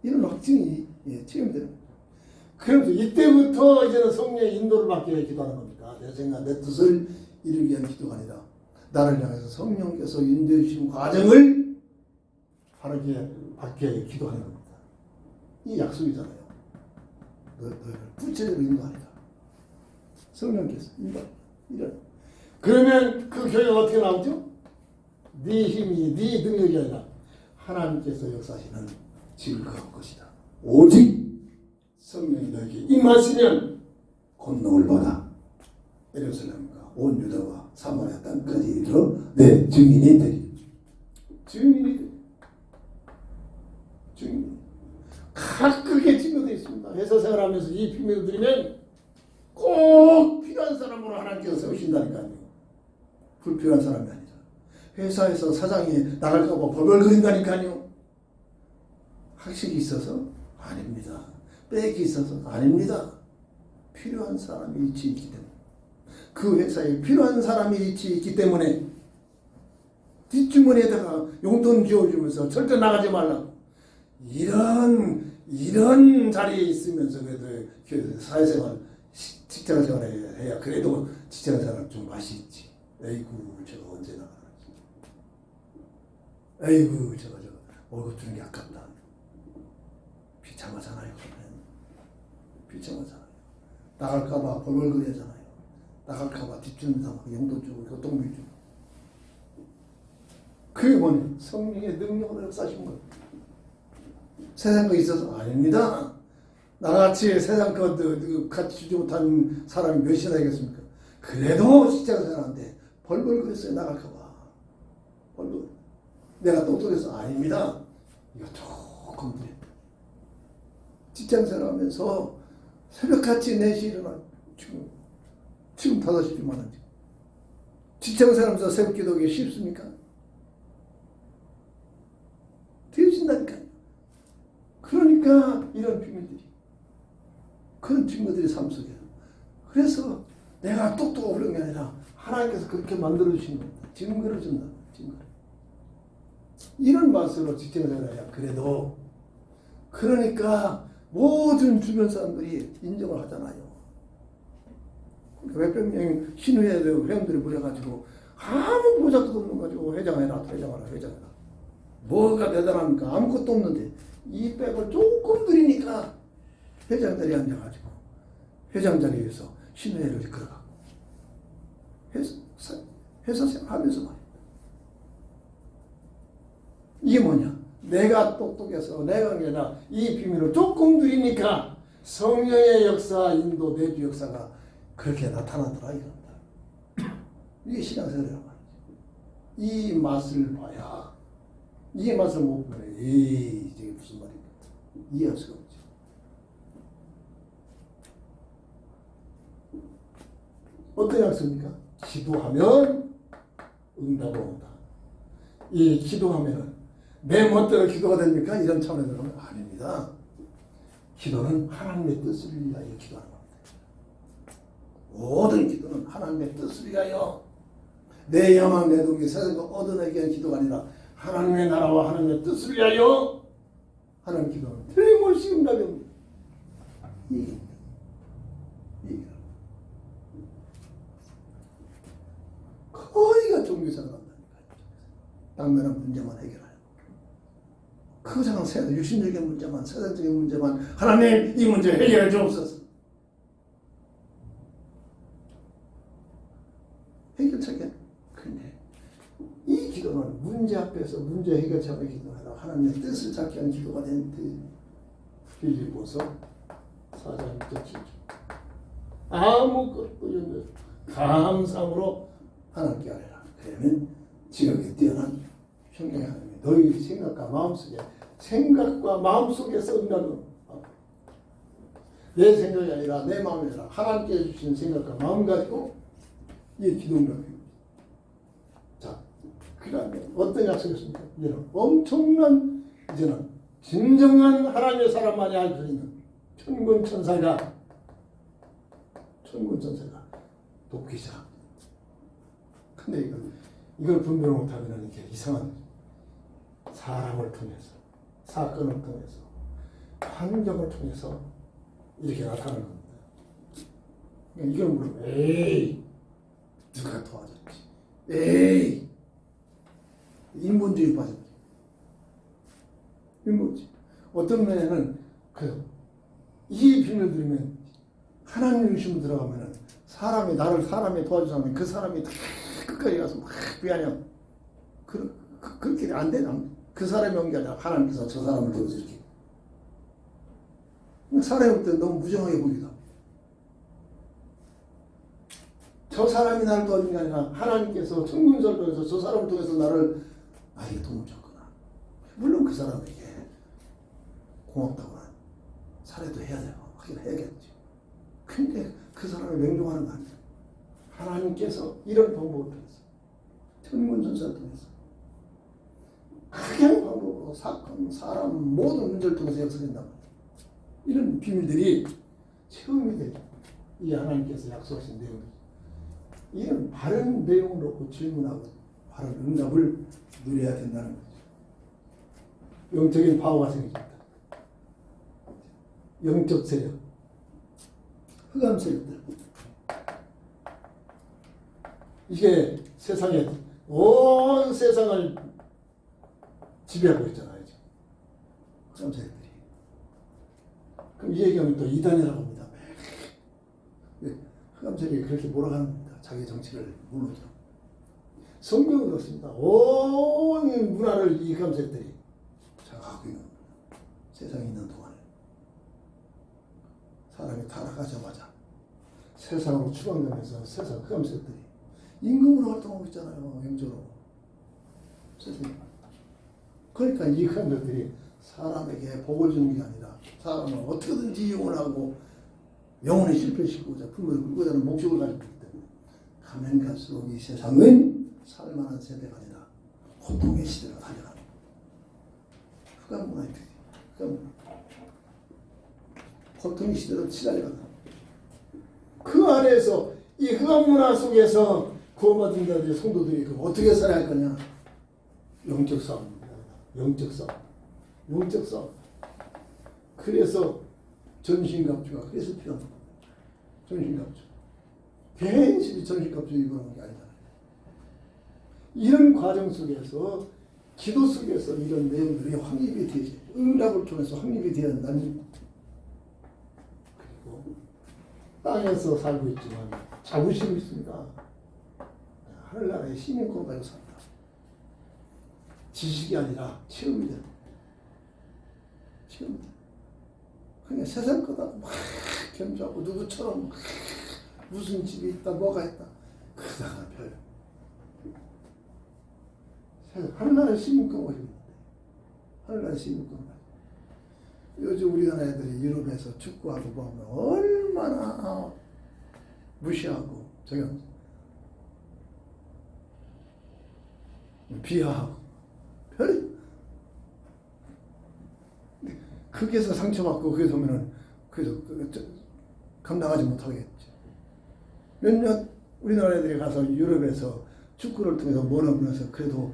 이런 확증이 체험이 되는 겁니다. 그래서 이때부터 이제는 성령의 인도를 받기 위해 기도하는 겁니다. 내 생각, 내 뜻을 이루기 위한 기도가 아니라 나를 향해서 성령께서 인도해 주신 과정을 받기 위해 기도하는 겁니다. 이 약속이잖아요. 너를 구체적으로 인도하리라. 성령께서 이런. 그러면 그 교회가 어떻게 나오죠? 네 힘이, 네 능력이 아니라 하나님께서 역사하시는 즐거운 것이다. 오직 성령이 너에게 임하시면 권능을 받아 예루살렘과 온 유다와 사마리아 땅까지 이르러 내 증인이 되리. 증인이 각각의 증거되어 있습니다. 회사 생활하면서 이 비밀을 드리면 꼭 필요한 사람으로 하나님께서 세우신다니까요. 불필요한 사람이 아니라. 회사에서 사장이 나갈까 봐 벌벌거린다니까요. 학식이 있어서? 아닙니다. 백이 있어서? 아닙니다. 필요한 사람이 위치에 있기 때문에. 그 회사에 필요한 사람이 위치에 있기 때문에 뒷주머니에다가 용돈 지어주면서 절대 나가지 말라고. 이런 자리에 있으면서 그래도 사회생활, 직장생활 해야 그래도 직장생활 좀 맛이 있지. 에이구 저거 언제 나가는지. 에이구 저거 월급 주는 게 아깝다. 비참하잖아요. 비참하잖아요. 나갈까봐 벌벌거리잖아요. 나갈까봐 뒷주면서 막 용돈 주고 교통비 주고. 그게 뭐냐? 성령의 능력으로 역사하신 거예요. 세상 거 있어서? 아닙니다. 나같이 세상 거 같이 주지 못한 사람이 몇이나 되겠습니까? 그래도 직장생활한테 벌벌거렸어요. 나갈까봐. 벌벌. 내가 똑똑해서? 아닙니다. 이거 조금 드려. 직장생활하면서 새벽같이 4시 일어나. 지금 5시 좀 하는지. 직장생활하면서 새벽 기도하기 쉽습니까? 되어진다니까요. 그러니까 이런 비밀들이, 그런 증거들이 삶 속에. 그래서 내가 똑똑하고 그런 게 아니라 하나님께서 그렇게 만들어주신 겁니다. 증거를 준다. 증거를. 이런 맛으로 직장생활을 해야 그래도. 그러니까 모든 주변 사람들이 인정을 하잖아요. 몇백 명 신우회 회원들이 모여가지고 아무 보장도 없는 가지고 회장해라. 뭐가 대단합니까? 아무것도 없는데 이 백을 조금 드리니까 회장자리에 앉아가지고 회장 자리에서 신우회를 이끌어가고 회사 생활하면서 말이야. 이게 뭐냐? 내가 똑똑해서 내가 아니라 이 비밀을 조금 드리니까 성령의 역사, 인도, 내주 역사가 그렇게 나타나더라 이겁니다. 이게 신앙생활이란 말이죠. 이 맛을 봐야 이해 맛을 못 보네. 에이, 이게 무슨 말인가. 이해할 수가 없죠. 어떤 약속입니까? 기도하면 응답이 온다. 이 기도하면은 내 멋대로 기도가 됩니까? 이런 차원에 들어가면 아닙니다. 기도는 하나님의 뜻을 위하여 기도하는 겁니다. 모든 기도는 하나님의 뜻을 위하여 내 영광 내 동기 세상과 얻어내기 위한 기도가 아니라 하나님의 나라와 하나님의 뜻을 위하여 하는 기도는 틀림없이 응답이 옵니다. 이게 거의가 종교생활 한다니까요. 당면한 문제만 해결하여. 크장한 육신적인 문제만, 세상적인 문제만 하나님 이 문제 해결해 주옵소서. 해결책이 근데 이 기도는 문제 앞에서 문제 해결책을 기도하라 하나님의 뜻을 찾기 위한 기도가 된 빌립보서 4장 1절 아무것도 없는 감상으로 하나님께 아뢰라. 그러면 지극히 뛰어난 평강의 하나님이 너희 생각과 마음속에서 응답을 내 생각이 아니라 내 마음이 아니라 하나님께 주신 생각과 마음 가지고 이 기도 응답입니다. 자, 그 다음에 어떤 약속이었습니까? 이제는 엄청난 이제는 진정한 하나님의 사람만이 알 수 있는 천군 천사가 돕기 시작. 근데 이걸 분별 못하면 이게 이상한 사람을 통해서 사건을 통해서 환경을 통해서 이렇게 나타나는 겁니다. 이걸 물으면 에이 누가 도와줬지? 에이 인본주의 빠졌지. 인본주의. 어떤 면에는 이 비밀을 들으면 하나님 중심으로 들어가면은 사람이 도와주자면 그 사람이 다 끝까지 가서 막 미안해요. 그렇게 안 되나? 그 사람이 온 게 아니라 하나님께서 저 사람을 도와서 이렇게. 사람이 볼 때 너무 무정하게 보이다. 저 사람이 나를 도와준 게 아니라 하나님께서 천군설을 통해서 저 사람을 통해서 나에게 도움을 줬구나. 물론 그 사람에게 고맙다거나 사례도 해야 되고 하긴 해야겠지. 근데 그 사람을 맹종하는 거 아니야. 하나님께서 이런 방법을 통해서 천군천사를 통해서 크게 방법으로 사건, 사람 모든 문제를 통해서 역사된단 말이야. 이런 비밀들이 체험이 되죠. 이 하나님께서 약속하신 내용이죠. 이런 바른 내용을 놓고 질문하고 바른 응답을 누려야 된다는 거죠. 영적인 파워가 생깁니다. 영적 세력, 흑암 세력들. 이게 세상에 온 세상을 지배하고 있잖아요. 흑암 세력들이. 그럼 이 얘기하면 또 이단이라고 합니다. 흑암 세력이 그렇게 몰아가는 겁니다. 자기 정치를 무너져. 성경은 그렇습니다. 온 문화를 이 흑암 세력들이 장악하고 있는 겁니다. 세상에 있는 동안에. 사람이 타락하자마자 세상으로 추방되면서 세상 흑암 세력들이 임금으로 활동하고 있잖아요. 영적으로. 세상에. 그러니까 이 흑암 세력들이 사람에게 복을 주는 게 아니라 사람을 어떻게든지 이용하고 영혼을 실패시키고자 품을 끌고자 하는 목적을 가지고 있기 때문에 가면 갈수록 이 세상은 살만한 세대가 아니라 고통의 시대로 달려가는 흑암 문화의 특징. 흑암 문화. 고통의 시대로 치달려간다. 그 안에서 이 흑암 문화 속에서 구원받은 자들의 성도들이 어떻게 살아야 할 거냐? 영적 싸움입니다. 영적 싸움. 영적 싸움. 그래서 전신갑주가 그래서 필요한 겁니다. 전신갑주. 괜히 전신갑주 입어놓은 게 아니잖아요. 이런 과정 속에서 기도 속에서 이런 내용들이 확립이 되지. 응답을 통해서 확립이 되어야 한다는. 그리고 땅에서 살고 있지만 자부심이 있습니다. 하늘나라의 시민권 가지고 산다. 지식이 아니라 체험이 된다. 체험. 그냥 세상 거다 막 겸손하고 누구처럼 무슨 집이 있다 뭐가 있다 그다가 별 하늘나라의 시민권 가지고 있는데 하늘나라 시민권. 요즘 우리나라 애들이 유럽에서 축구하고 보면 얼마나 무시하고 저기 비하하고 별 거기에서 상처받고 거기서 오면은 그래서 감당하지 못하겠지. 몇몇 우리나라 애들이 가서 유럽에서 축구를 통해서 모너보면서 그래도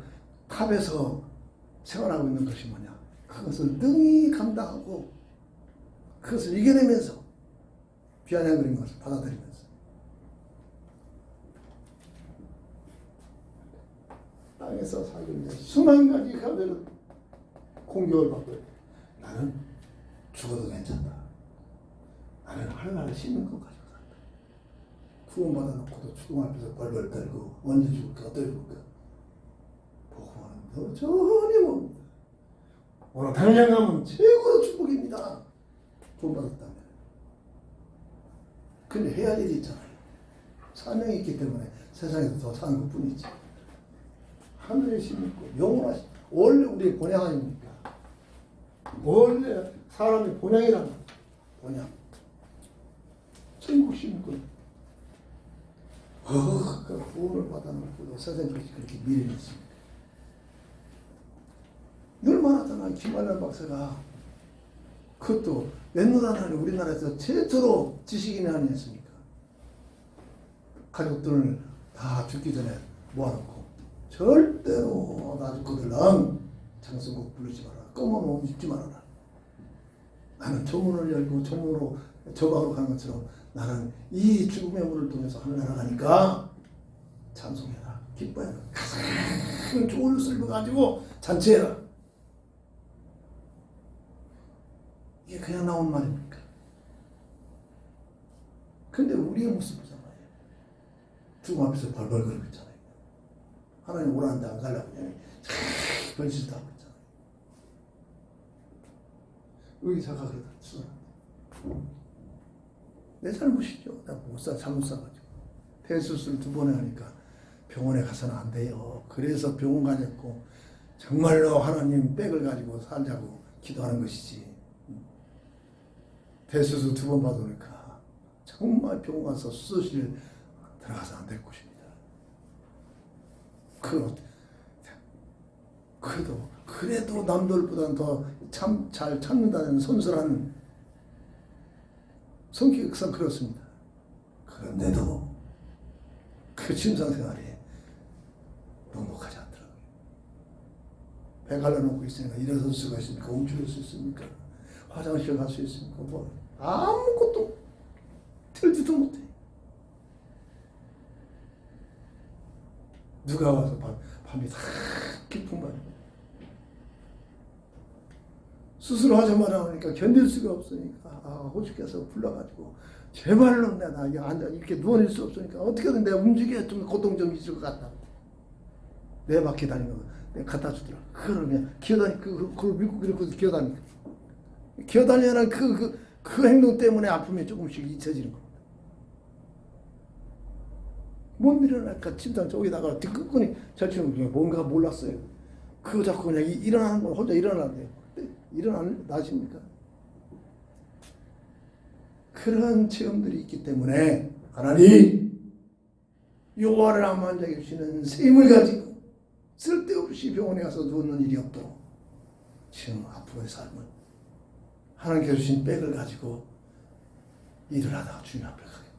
탑에서 생활하고 있는 것이 뭐냐? 그것을 능히 감당하고 그것을 이겨내면서 비아냥거린 것을 받아들이면서 땅에서 살고 있는 수만 가지 가면은 공격을 받고 나는 죽어도 괜찮다. 나는 하늘나라 시민권 가지고 산다. 구원받아놓고도 죽음 앞에서 벌벌 떨고 언제 죽을까 어떻게 죽을까 복음은 너 전혀 뭡니다. 오늘 당장 가면 최고로 축복입니다. 구원받았다면. 근데 해야 할 일이 있잖아요. 사명이 있기 때문에 세상에서 더 사는 것 뿐이지. 하늘의 시민권, 영원하신 원래 우리의 본향 아닙니까? 원래 사람의 본향이란 말이야. 본향. 천국 시민권. 그 구원을 받아놓고 세상에 그렇게 미련이 있습니까? 늘 말하잖아. 김관련 박사가 그것도 옛날에는 우리나라에서 최초로 지식인이 아니었습니까? 가족들을 다 죽기 전에 모아놓고 절대로 나주거들랑 장성국 부르지 마라. 검은 옷 입지 말아라. 나는 조문을 열고 조문으로 저방으로 가는 것처럼 나는 이 죽음의 문을 통해서 하늘나라 가니까 찬송해라. 기뻐해라. 가장 좋은 술을 가지고 잔치해라. 이게 그냥 나온 말입니까? 근데 우리의 모습이잖아요. 죽음 앞에서 벌벌거리고 있잖아요. 하나님 오라는데 안 가려고 그냥 변실도 하고 있잖아요. 의사가 그러다 추천한다. 내 잘못이죠. 내가 잘못 사가지고. 폐수술 2번에 하니까 병원에 가서는 안 돼요. 그래서 병원 가졌고 정말로 하나님 백을 가지고 살자고 기도하는 것이지. 폐수술 2번 받으니까 정말 병원 가서 수술실 들어가서 안 될 것입니다. 그래도 남들보다는 더 참 잘 참는다는 선수라는 성격상 그렇습니다. 그런데도 그 침상생활에 녹록하지 않더라고요. 배 갈라놓고 있으니까 일어설 수가 있습니까? 움직일 수 있습니까? 화장실 갈 수 있습니까? 뭐 아무것도 들지도 못해. 누가 와서 밤이 다 깊은 밤에 수술하자마자 하니까 견딜 수가 없으니까 호주께서 불러가지고 제발로 내가 여기 앉아 이렇게 누워있을 수 없으니까 어떻게든 내가 움직여야 좀 고통 좀 있을 것 같다. 내 바퀴 다니는 거 내가 갖다 주더라. 그걸 그냥 기어다니 그걸 믿고 그렇게 기어다니까 기어다니는 그 행동 때문에 아픔이 조금씩 잊혀지는 겁니다. 못 일어날까 침상 쪽에다가 뒤끝거니 절치는 그냥 뭔가 몰랐어요. 그거 자꾸 그냥 일어나는 건 혼자 일어나는데요. 일어나십니까? 그런 체험들이 있기 때문에 하나님 여호와를 아무한 자에게 주시는 셈을 가지고 쓸데없이 병원에 가서 누우는 일이 없도록 지금 앞으로의 삶은 하나님께서 주신 백을 가지고 일을 하다가 주님 앞에 가게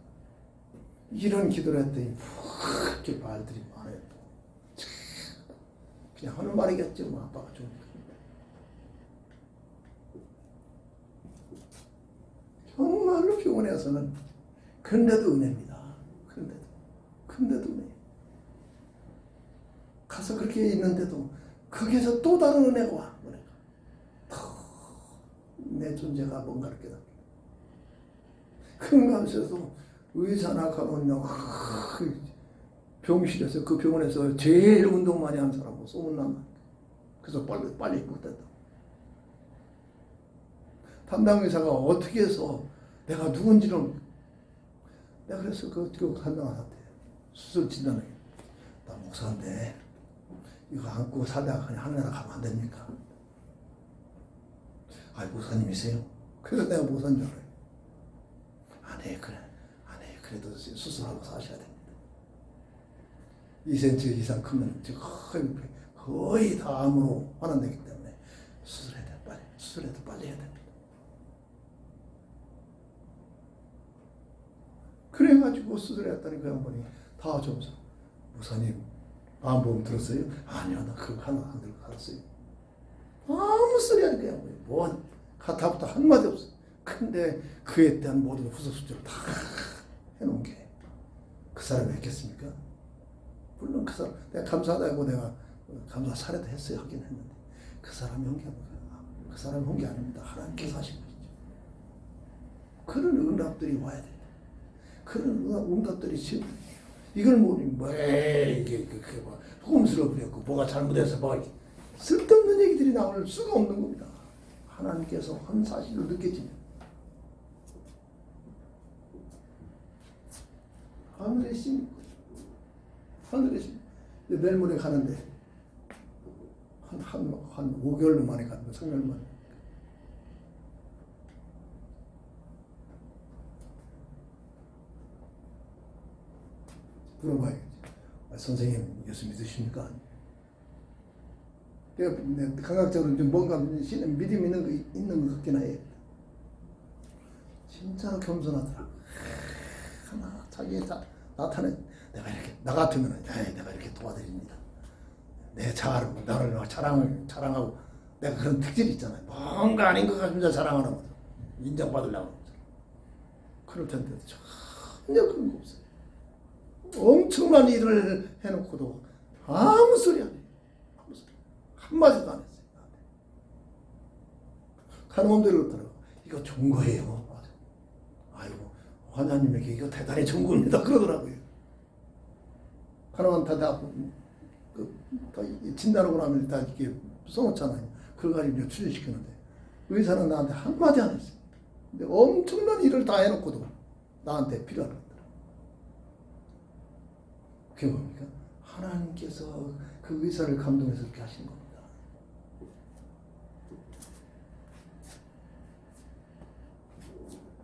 이런 기도를 했더니 그렇게 말들이 많아요. 그냥 하는 말이겠죠. 뭐 아빠가 좀 정말로 병원에 가서는 근데도 은혜입니다. 근데도 은혜. 가서 그렇게 있는데도 거기에서 또 다른 은혜가 와. 내 존재가 뭔가를 깨닫게. 그런 가운데서도 의사나 간호나 병실에서 그 병원에서 제일 운동 많이 하는 사람하고 소문난. 그래서 빨리 입국됐다. 담당 의사가 어떻게 해서 내가 누군지는 내가 그래서 그 판단하셨대. 수술 진단을 나 목사인데 이거 안고 살다가 그냥 하늘나라 가면 안 됩니까? 아, 목사님이세요? 그래서 내가 목사인 줄 알아요. 아니, 그래. 아니, 그래도 수술하고 사셔야 됩니다. 2cm 이상 크면 거의 다 암으로 환원되기 때문에 수술해야 돼, 빨리. 수술해도 빨리 해야 됩니다. 그래가지고 수술했더니 그 양반이 다 점수. 목사님, 암보험 들었어요? 아니요, 나 그거 하나 안 들고 갔어요. 아무 소리 하니까 양반이 뭔 가타부터 한마디 없어. 근데 그에 대한 모든 후속 수술을 다 해놓은 게 그 사람이 했겠습니까? 물론 그 사람, 내가 감사하다고 내가 감사 사례도 했어요. 하긴 했는데 그 사람이 한 게 아니라 그 사람이 한 게 아닙니다. 하나님께서 하신 것이죠. 그런 응답들이 와야 돼요. 그런 응답들이 지금 이걸 뭐 이게 뭐 홈스러브렸고 뭐가 잘못해서 뭐 이렇게 쓸데없는 얘기들이 나올 수가 없는 겁니다. 하나님께서 한 사실을 느껴집니다. 하늘의 신, 하늘의 신. 내일 모레 가는데 한 5개월 만에 가는 거, 3개월 만에. 물어봐야겠지. 선생님, 예수 믿으십니까? 내가 감각적으로 좀 뭔가 믿음 있는 것 같긴 해. 진짜 겸손하더라. 하나 자기의 나타내. 내가 이렇게 나 같으면 내가 이렇게 도와드립니다. 내 자아를 나를 자랑하고 내가 그런 특질이 있잖아요. 뭔가 아닌 것 같으면 자랑하는 거죠. 인정받으려고. 그럴 텐데 전혀 그런 거 없어요. 엄청난 일을 해놓고도 아무 소리 안 해요. 아무 소리. 한마디도 안 했어요. 가는 놈들이 그러더라고. 이거 좋은 거예요. 맞아. 아이고, 환자님에게 이거 대단히 좋은 겁니다. 그러더라고요. 하나만 다 진단하고 나면 다 이렇게 써놓잖아요. 그걸 가지고 이제 출연시키는데 의사는 나한테 한마디 안 했어요. 근데 엄청난 일을 다 해놓고도 나한테 필요한 것들. 그게 뭡니까? 하나님께서 그 의사를 감동해서 이렇게 하신 겁니다.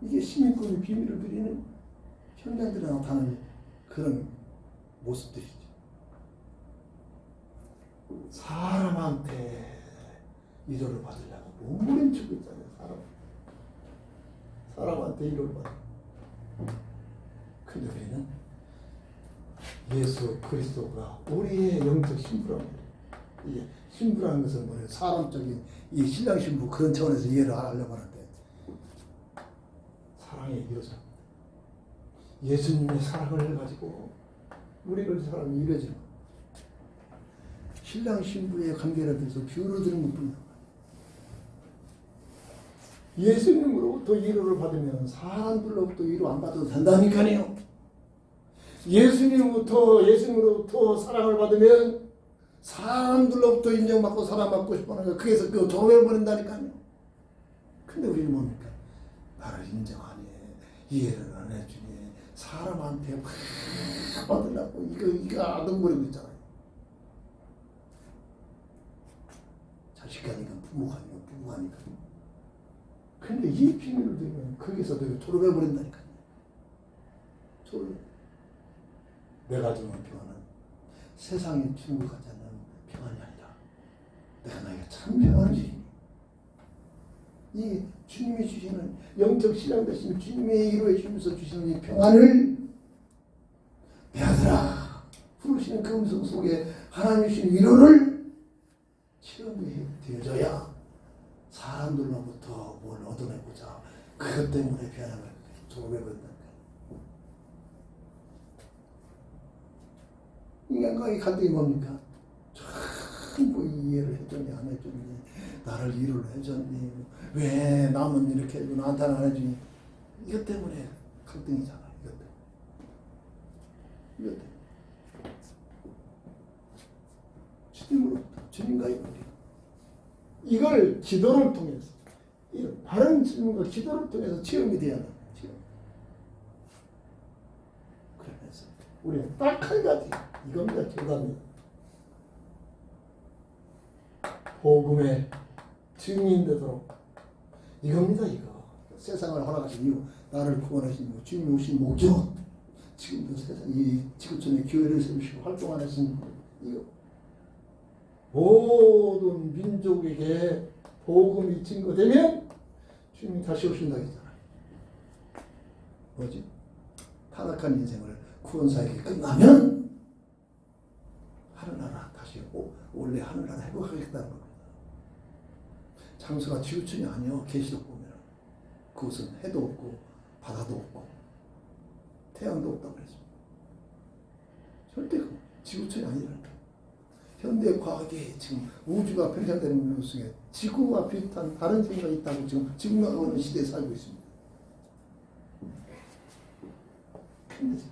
이게 시민권의 비밀을 드리는 현장들에 나타나는 그런 모습들이죠. 사람한테 위로를 받으려고 몸부림치고 있잖아요. 사람한테 위로를 받으려고. 근데 우리는 예수 그리스도가 우리의 영적 신부라는 거예요. 이게 신부라는 것은 뭐예요? 사람적인 이 신랑 신부 그런 차원에서 이해를 하려고 하는데 사랑의 이루어져. 예수님의 사랑을 가지고 우리를 사랑이 이루어지는 거예요. 신랑 신부의 관계를 들어서 비유를 드는 것뿐이다. 예수님으로부터 위로를 받으면 사람들로부터 위로 안 받아도 된다니까요. 예수님으로부터 사랑을 받으면 사람들로부터 인정받고 사랑받고 싶어하는 거예요. 그래서 그 조명해버린다니까요. 근데 우리는 뭡니까? 나를 인정 안 해. 이해를 안 해주니. 사람한테 받으려고 이거 아둥거리고 있잖아요. 자식가니까 부모가니까. 근데 이 비밀을 들으면 거기서 내가 졸업해버린다니까요. 내가 주는 평안은 세상에 주는 것 같지 않는 평안이 아니라 내가 나에게 참 평안을 주시니 이 주님이 주시는 영적 신앙 되신 주님의 이루어 주시면서 주시는 이 평안을 내 아들아 부르시는 그 음성 속에 하나님이 주시는 위로를 체험이 되어져야 사람들로부터 뭘 얻어내고자 그것 때문에 변함을 졸업해버린다. 인간과의 갈등이 뭡니까? 전부 이해를 해줬니 안 해줬니 나를 이해를 해줬니 왜 남은 이렇게 해주고 나한테는 안 해주니 이것 때문에 갈등이잖아. 이것 때문에 주님과의 관계 이걸 기도를 통해서 이런 바른 질문과 기도를 통해서 체험이 돼야 한다. 그래서 우리는 딱 한 가지 이겁니다. 결과입니다. 복음의 증인 되도록 이겁니다. 이거 세상을 허락하신 이유, 나를 구원하신 이유, 주님이 오신 목적, 지금도 세상 이 지구촌에 교회를 세우시고 활동하신 이거 모든 민족에게 복음이 증거되면 주님이 다시 오신다 했잖아요. 뭐지? 타락한 인생을 구원사에게 끝나면 하늘나라 다시 원래 하늘나라 회복하겠다는 겁니다. 장소가 지구촌이 아니요. 계시록 보면 그곳은 해도 없고 바다도 없고 태양도 없다고 그랬습니다. 절대 지구촌이 아니라니까. 현대 과학이 지금 우주가 팽창되는 것 속에 지구와 비슷한 다른 세계가 있다고 지금 증명하는 시대에 살고 있습니다. 근데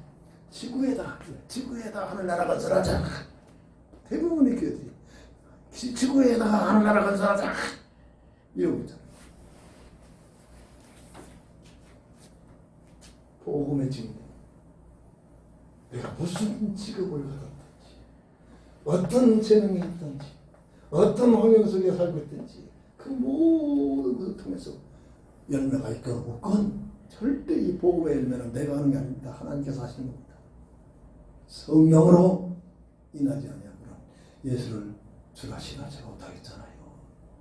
지구에다 하늘나라 건설하자. 대부분의 교회들이 지구에다가 하늘나라 건설하자 이러고 있잖아요. 복음의 증거. 내가 무슨 직업을 가졌든지, 어떤 재능이 있든지, 어떤 환경 속에 살고 있든지 그 모든 것을 통해서 열매가 있건 없건 절대 이 복음의 열매는 내가 하는 게 아닙니다. 하나님께서 하시는 겁니다. 성령으로 인하지 아니하고는 예수를 주가 신하지 못하겠잖아요.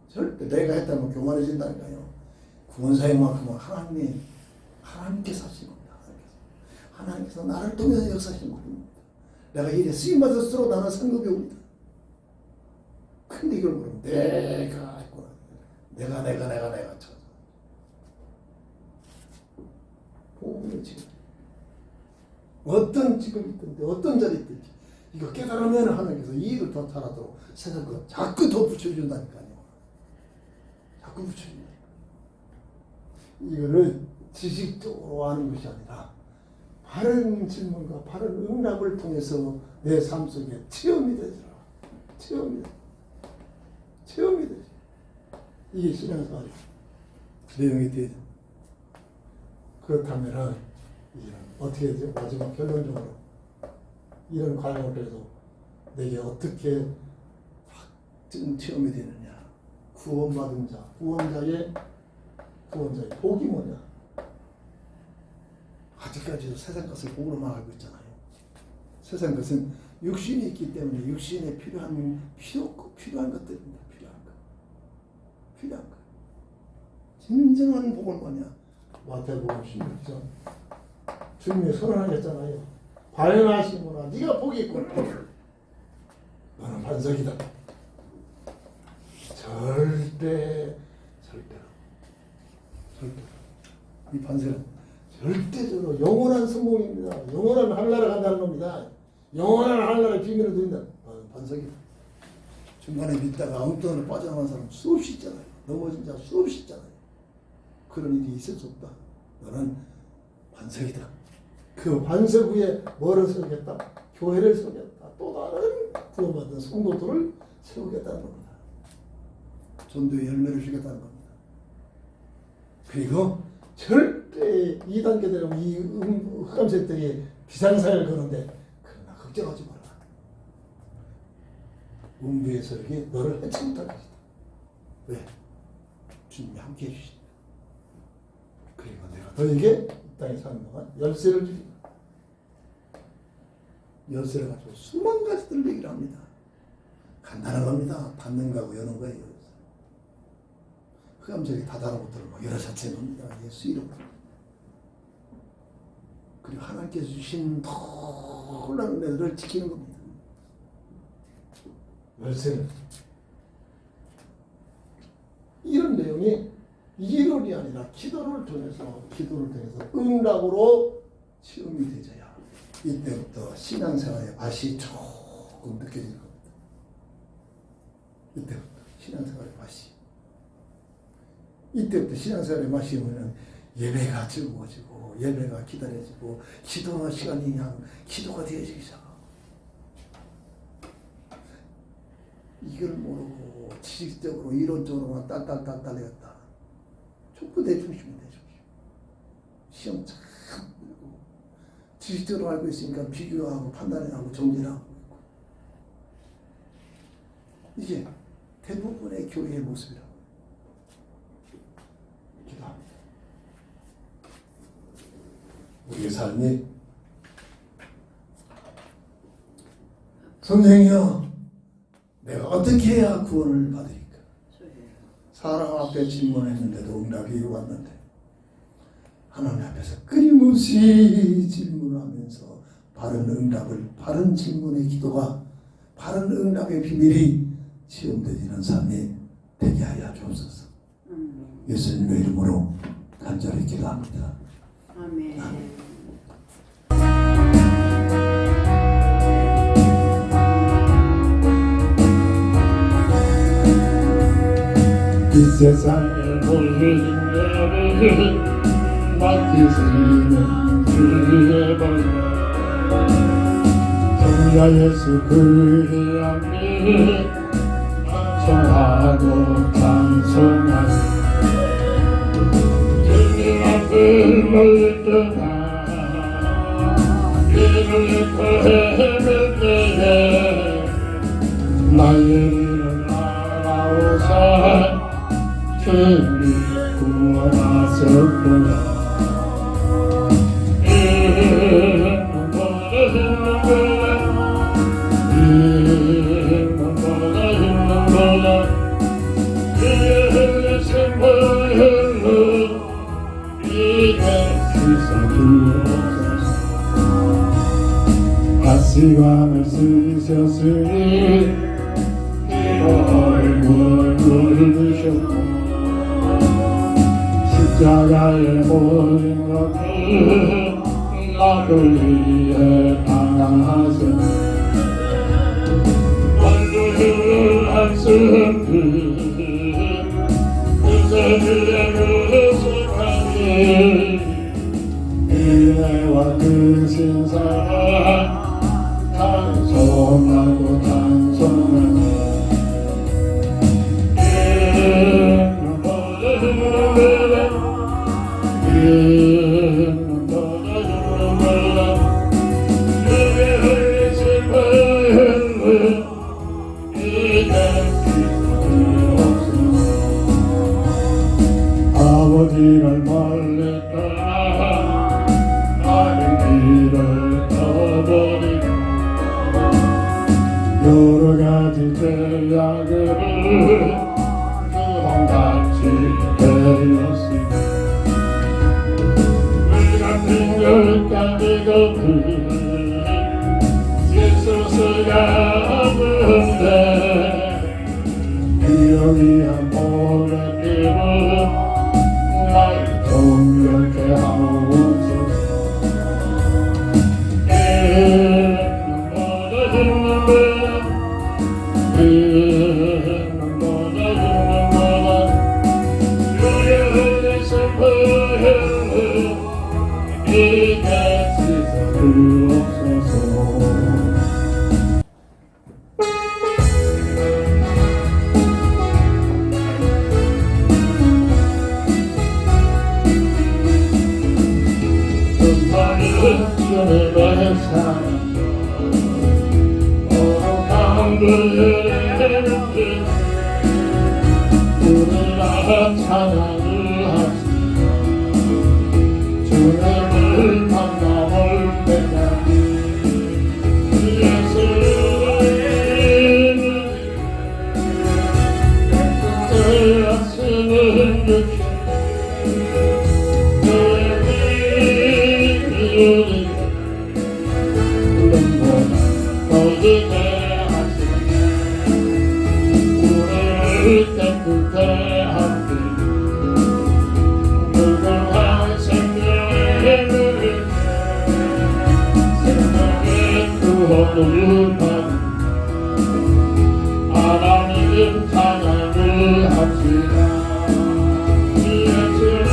절대 내가 했다면 교만해진다니까요. 구원사역만큼은 하나님께서 하신 겁니다. 하나님께서 나를 통해서 역사하신 겁니다. 내가 일에 쓰임받을수록 나는 상급이 옵니다. 근데 이걸 모르면 내가 했구나. 내가 찾아. 복음의 직업. 어떤 직업이 있든지 어떤 자리 있든지 이거 깨달으면 하나님께서 이 일을 더 잘하도록 생각을 자꾸 더 붙여준다니까요. 자꾸 붙여준다니까. 이거를 지식적으로 하는 것이 아니라 바른 질문과 바른 응답을 통해서 내 삶 속에 체험이 되더라. 체험이 되지. 이게 신앙생활이야. 내용이 되죠. 그렇다면은 어떻게 되죠? 마지막 결론적으로 이런 과정을 해서 내게 어떻게 체험이 되느냐? 구원받은 자, 구원자의 복이 뭐냐? 아직까지도 세상 것을 복으로만 알고 있잖아요. 세상 것은 육신이 있기 때문에 육신에 필요한 것들입니다. 필요한 것. 진정한 복은 뭐냐? 마태복음 16장 주님이 선언하셨잖아요. 발견하시구나. 네가 복이 있구나. 너는 반석이다. 절대로 이 반석은 절대적으로 영원한 성공입니다. 영원한 하늘나라 간다는 겁니다. 영원한 하늘나라의 비밀을 드린다. 반석이다. 중간에 믿다가 엉뚱하게 빠져나간 사람 수없이 있잖아요. 넘어진 자 수없이 있잖아요. 그런 일이 있을 수 없다. 너는 반석이다. 그 반석 위에 뭐를 세우겠다? 교회를 세우겠다. 또 다른 구원받은 성도들을 세우겠다는 겁니다. 전도의 열매를 주겠다는 겁니다. 그리고 절대 2단계 되면 이 흑암색들이 비상사를 거는데 그러나 걱정하지 마라. 음부의 세력이 너를 해치 못할 것이다. 왜? 주님이 함께 해주신다. 그리고 내가 너에게 이 땅에 사는 동안 열쇠를 주리라. 열쇠를 가지고 수만 가지들 얘기를 합니다. 간단한 겁니다. 닫는 거하고 여는 거예요. 흑암색이 닫아놓은 것들을 막 열어젖혀 놓습니다. 예수 이름으로. 그리고 하나님께서 주신 놀라운 은혜를 지키는 겁니다. 열쇠는 이런 내용이 이론이 아니라 기도를 통해서 응답으로 체험이 되져야 이때부터 신앙생활의 맛이 조금 느껴질 겁니다. 이때부터 신앙생활의 맛이 오면 예배가 즐거워지고 예배가 기다려지고 기도 시간이 그냥 기도가 되어지기 시작하고 이걸 모르고 지식적으로 이론적으로만 딸딸딸딸 했다. 전부 내 중심이 내 중심. 시험 참 그리고 지식적으로 알고 있으니까 비교하고 판단하고 정리하고 있고 이게 대부분의 교회의 모습이라고. 우리의 삶이 선생이여 내가 어떻게 해야 구원을 받으리까? 사람 앞에 질문했는데도 응답이 왔는데 하나님 앞에서 끊임없이 질문하면서 바른 응답을, 바른 질문의 기도가, 바른 응답의 비밀이 체험되지는 삶이 되게 하여 주옵소서. 예수님의 이름으로 간절히 기도합니다. 아멘. 이 세상에 모든 것을 맡기시는 주의 번 성자 예수 그리 앞에 찬송하고 찬송하고 주님 앞을 멀리 떠나 길을 헤맬 때에 나의 이름 알아오사 주님 구원하셨구나. 시간을 쓰셨으니 얼굴을 누르셨고 십자가의 모든 것을 나를 위해 당하셨네. 완전히 한숨 그새들의 그속하니 은혜와 크신 사랑 찬송하고 찬송하네. 아버지를 멀리 떠나 나의 길을 떠버리고 여러 가지 죄악을 주홍같이 되었으니 물 같은 걸까지 걷는 예수스가 없는데 기억이 한 번에 끼고 날 정결케 하옵소서. 주님의 사랑 거룩한 그의 우리가 찬양을 하시 주님을 만나볼 때까지 예수의 내 가슴은 느끼 우리를 깨끗해 하시 그동안 생명의 물을 생명의 구원을 받은 하나님 찬양을 합시다. 예수의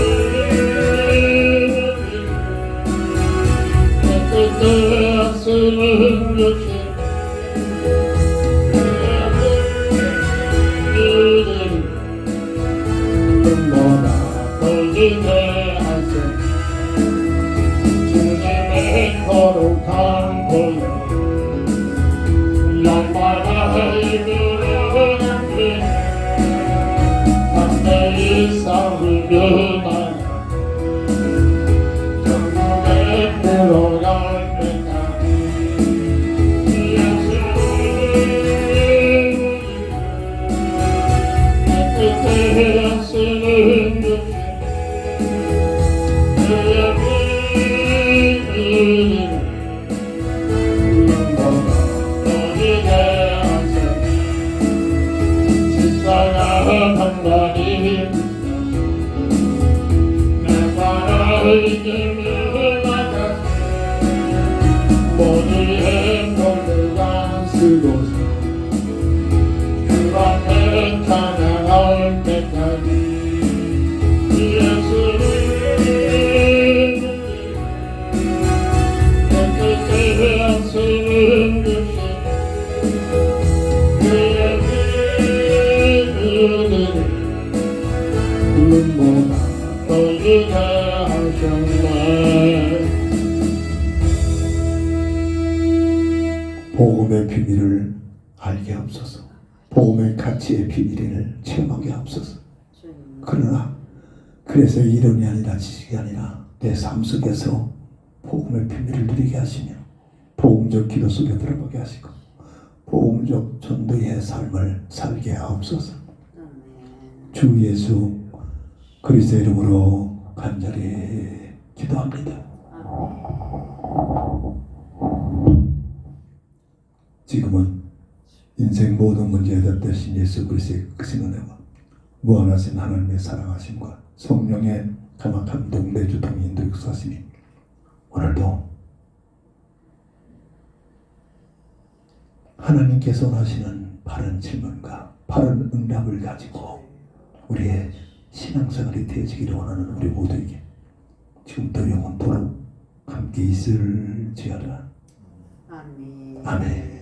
깨끗해 주님의 거룩한 보혈 양말의 그릇에 담대히 싸우려나 전국의 모든 행복을 쓰고서 그 앞에 찬양할 때까지 예수를 깨끗게 쓰는 것이 그의 은혜를 눈보다 보이게 하셨네. 복음의 비밀을 알게 하옵소서. 복음의 가치의 비밀을 체험하게 하옵소서. 그러나 그래서 이론이 아니라 지식이 아니라 내 삶 속에서 복음의 비밀을 누리게 하시며 복음적 기도 속에 들어가게 하시고 복음적 전도의 삶을 살게 하옵소서. 주 예수 그리스도의 이름으로 간절히 기도합니다. 지금은 인생 모든 문제에 대신 예수 그리스도의 크신 은혜와 무한하신 하나님의 사랑하심과 성령의 감악한 동대주통이 인도 역사하시니 오늘도 하나님께서 하시는 바른 질문과 바른 응답을 가지고 우리의 신앙생활이 되어지기를 원하는 우리 모두에게 지금부터 영원토록 함께 있을지어다. 아멘.